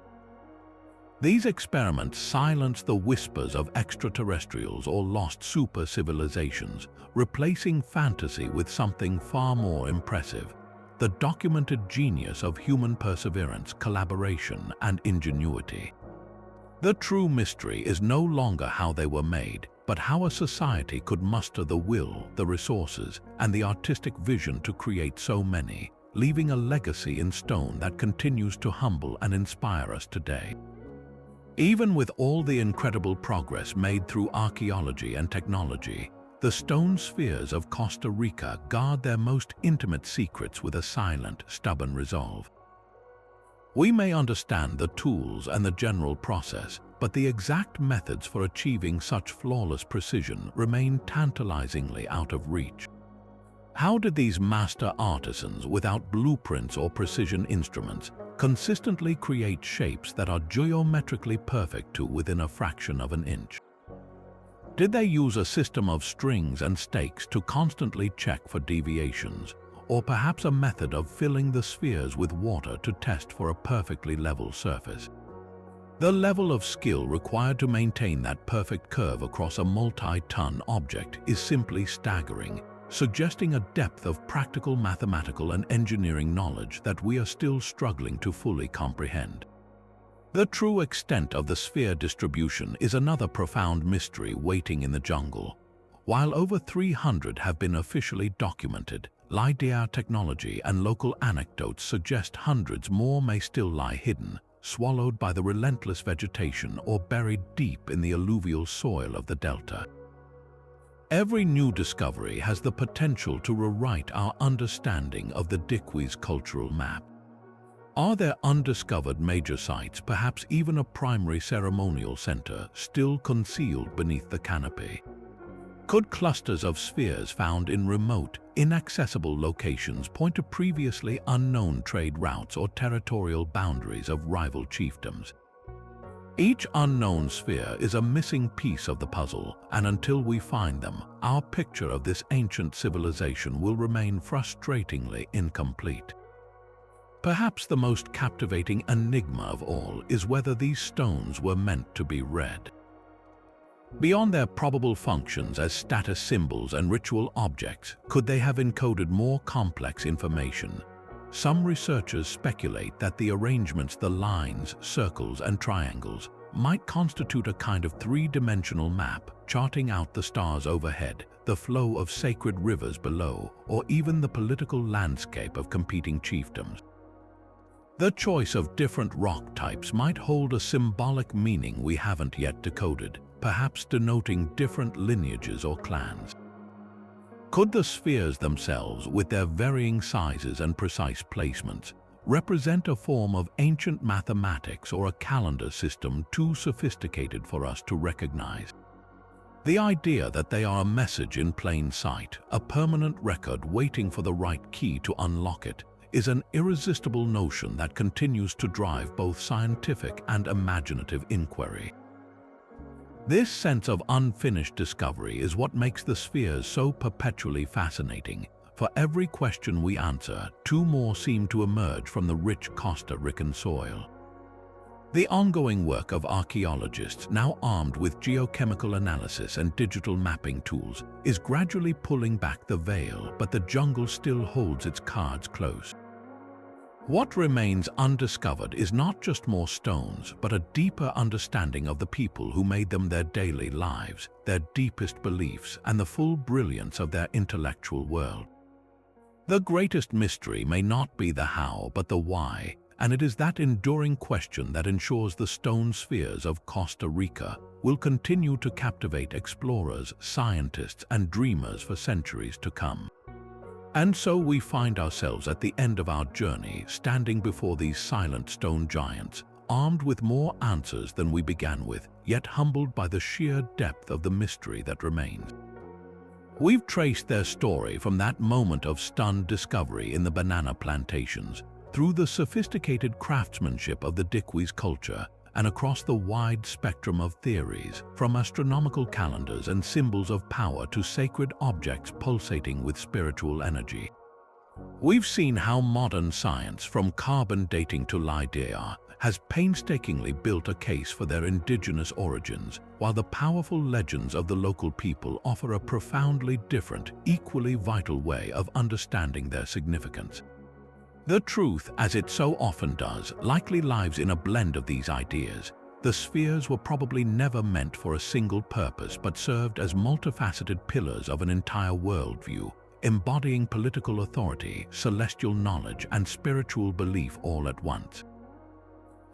[SPEAKER 1] These experiments silence the whispers of extraterrestrials or lost super-civilizations, replacing fantasy with something far more impressive: the documented genius of human perseverance, collaboration, and ingenuity. The true mystery is no longer how they were made, but how a society could muster the will, the resources, and the artistic vision to create so many, leaving a legacy in stone that continues to humble and inspire us today. Even with all the incredible progress made through archaeology and technology, the stone spheres of Costa Rica guard their most intimate secrets with a silent, stubborn resolve. We may understand the tools and the general process, but the exact methods for achieving such flawless precision remain tantalizingly out of reach. How did these master artisans, without blueprints or precision instruments, consistently create shapes that are geometrically perfect to within a fraction of an inch? Did they use a system of strings and stakes to constantly check for deviations, or perhaps a method of filling the spheres with water to test for a perfectly level surface? The level of skill required to maintain that perfect curve across a multi-ton object is simply staggering, suggesting a depth of practical mathematical and engineering knowledge that we are still struggling to fully comprehend. The true extent of the sphere distribution is another profound mystery waiting in the jungle. While over 300 have been officially documented, LiDAR technology and local anecdotes suggest hundreds more may still lie hidden, swallowed by the relentless vegetation or buried deep in the alluvial soil of the delta. Every new discovery has the potential to rewrite our understanding of the Diquís cultural map. Are there undiscovered major sites, perhaps even a primary ceremonial center, still concealed beneath the canopy? Could clusters of spheres found in remote, inaccessible locations point to previously unknown trade routes or territorial boundaries of rival chiefdoms? Each unknown sphere is a missing piece of the puzzle, and until we find them, our picture of this ancient civilization will remain frustratingly incomplete. Perhaps the most captivating enigma of all is whether these stones were meant to be read. Beyond their probable functions as status symbols and ritual objects, could they have encoded more complex information? Some researchers speculate that the arrangements, the lines, circles, and triangles, might constitute a kind of three-dimensional map, charting out the stars overhead, the flow of sacred rivers below, or even the political landscape of competing chiefdoms. The choice of different rock types might hold a symbolic meaning we haven't yet decoded, perhaps denoting different lineages or clans. Could the spheres themselves, with their varying sizes and precise placements, represent a form of ancient mathematics or a calendar system too sophisticated for us to recognize? The idea that they are a message in plain sight, a permanent record waiting for the right key to unlock it, is an irresistible notion that continues to drive both scientific and imaginative inquiry. This sense of unfinished discovery is what makes the spheres so perpetually fascinating. For every question we answer, two more seem to emerge from the rich Costa Rican soil. The ongoing work of archaeologists, now armed with geochemical analysis and digital mapping tools, is gradually pulling back the veil, but the jungle still holds its cards close. What remains undiscovered is not just more stones, but a deeper understanding of the people who made them, their daily lives, their deepest beliefs, and the full brilliance of their intellectual world. The greatest mystery may not be the how, but the why, and it is that enduring question that ensures the stone spheres of Costa Rica will continue to captivate explorers, scientists, and dreamers for centuries to come. And so we find ourselves at the end of our journey, standing before these silent stone giants, armed with more answers than we began with, yet humbled by the sheer depth of the mystery that remains. We've traced their story from that moment of stunned discovery in the banana plantations, through the sophisticated craftsmanship of the Diquís culture, and across the wide spectrum of theories, from astronomical calendars and symbols of power to sacred objects pulsating with spiritual energy. We've seen how modern science, from carbon dating to LiDAR, has painstakingly built a case for their indigenous origins, while the powerful legends of the local people offer a profoundly different, equally vital way of understanding their significance. The truth, as it so often does, likely lies in a blend of these ideas. The spheres were probably never meant for a single purpose, but served as multifaceted pillars of an entire worldview, embodying political authority, celestial knowledge, and spiritual belief all at once.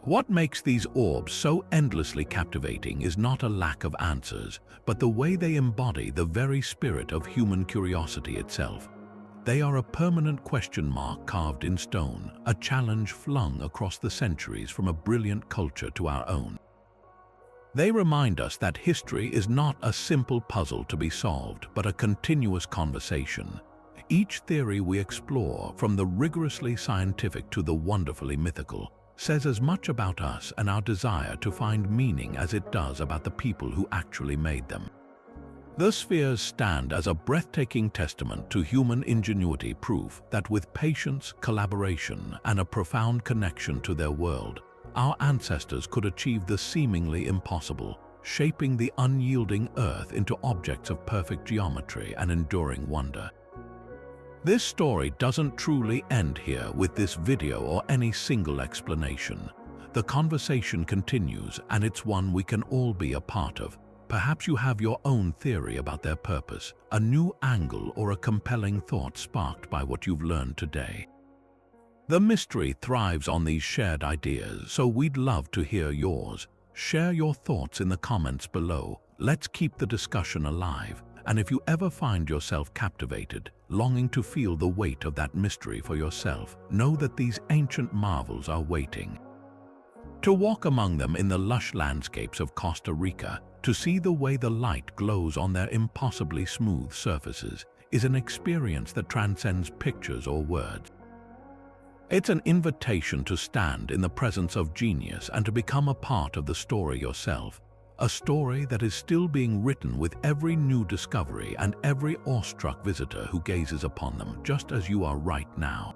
[SPEAKER 1] What makes these orbs so endlessly captivating is not a lack of answers, but the way they embody the very spirit of human curiosity itself. They are a permanent question mark carved in stone, a challenge flung across the centuries from a brilliant culture to our own. They remind us that history is not a simple puzzle to be solved, but a continuous conversation. Each theory we explore, from the rigorously scientific to the wonderfully mythical, says as much about us and our desire to find meaning as it does about the people who actually made them. The spheres stand as a breathtaking testament to human ingenuity, proof that with patience, collaboration, and a profound connection to their world, our ancestors could achieve the seemingly impossible, shaping the unyielding earth into objects of perfect geometry and enduring wonder. This story doesn't truly end here with this video or any single explanation. The conversation continues, and it's one we can all be a part of. Perhaps you have your own theory about their purpose, a new angle or a compelling thought sparked by what you've learned today. The mystery thrives on these shared ideas, so we'd love to hear yours. Share your thoughts in the comments below. Let's keep the discussion alive. And if you ever find yourself captivated, longing to feel the weight of that mystery for yourself, know that these ancient marvels are waiting. To walk among them in the lush landscapes of Costa Rica, to see the way the light glows on their impossibly smooth surfaces, is an experience that transcends pictures or words. It's an invitation to stand in the presence of genius and to become a part of the story yourself, a story that is still being written with every new discovery and every awestruck visitor who gazes upon them, just as you are right now.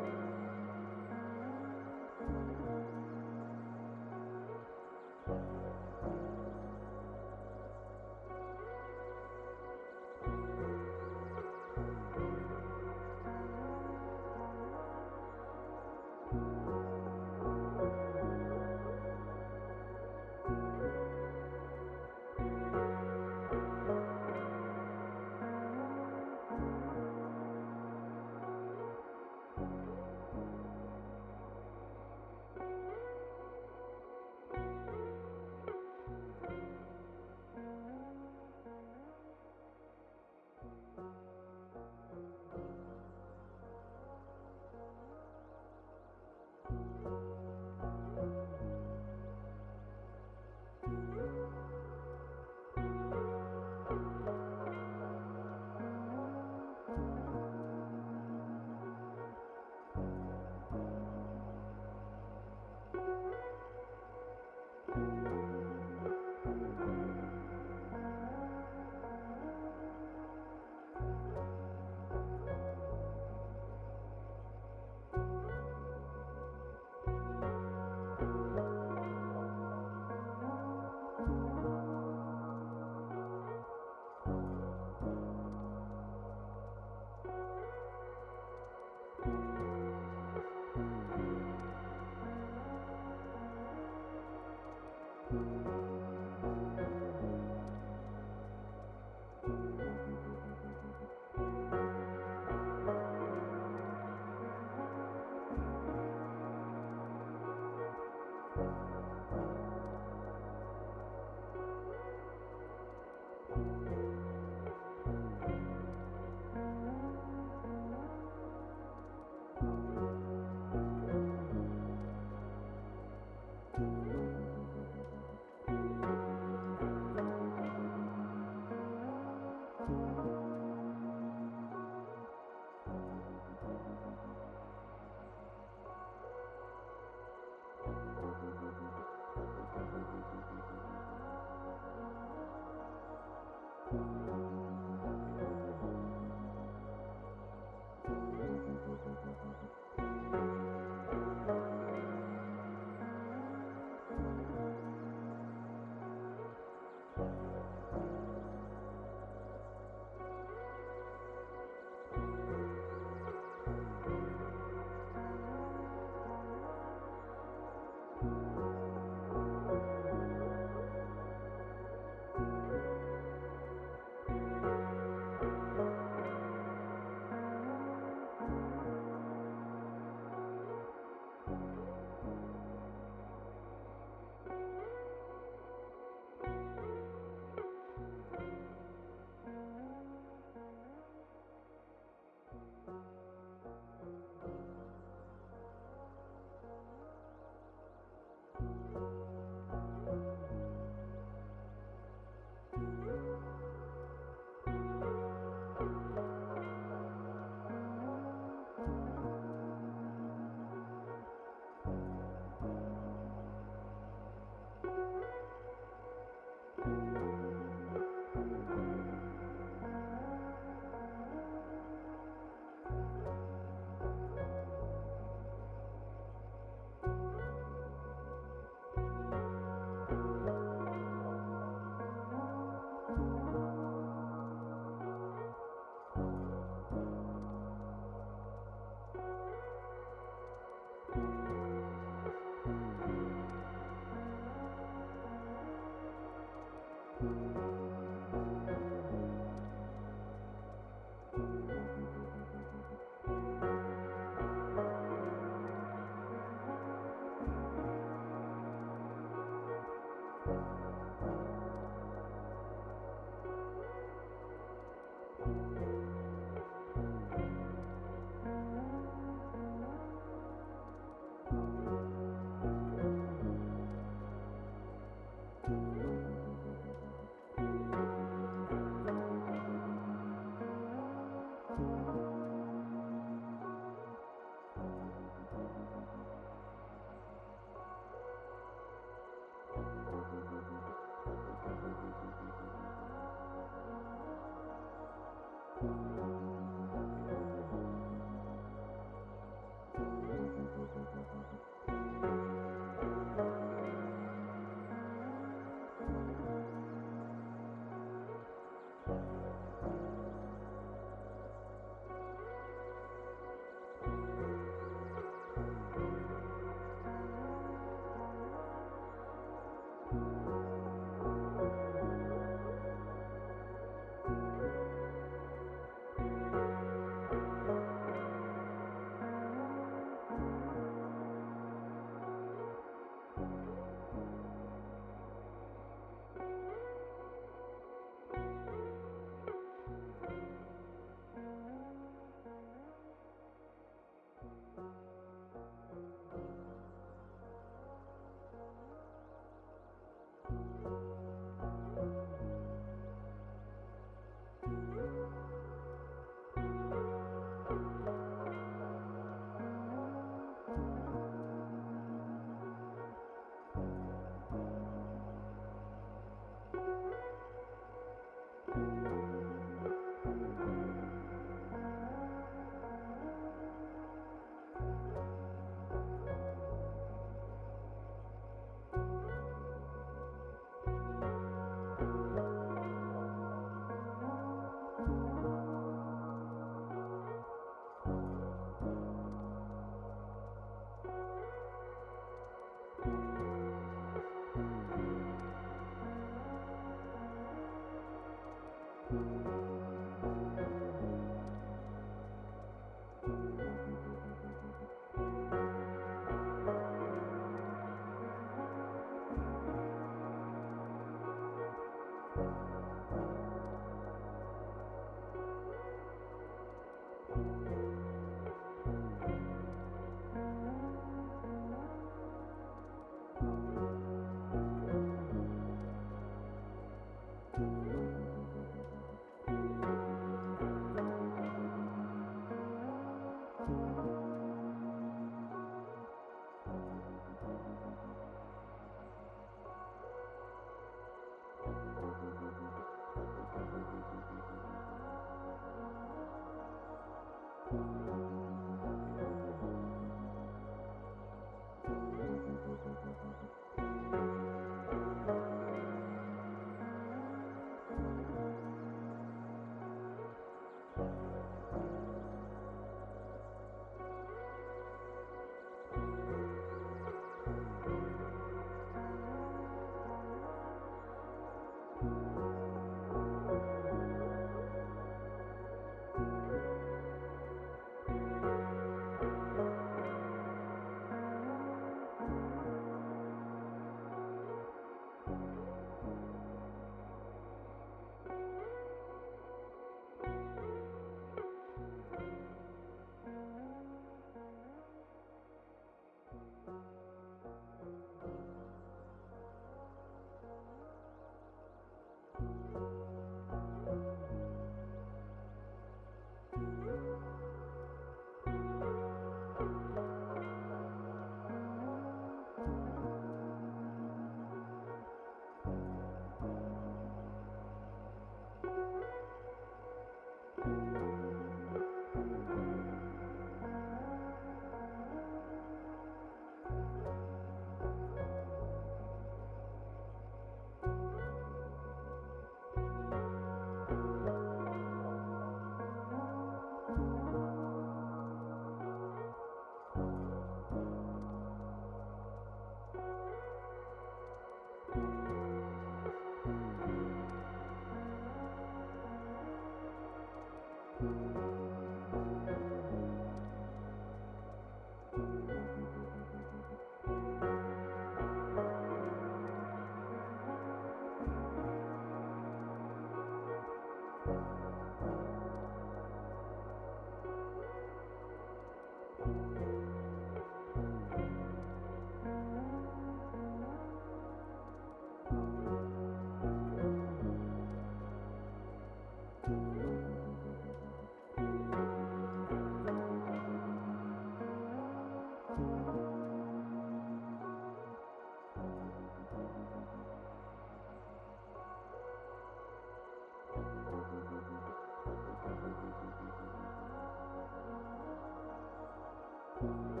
[SPEAKER 2] you.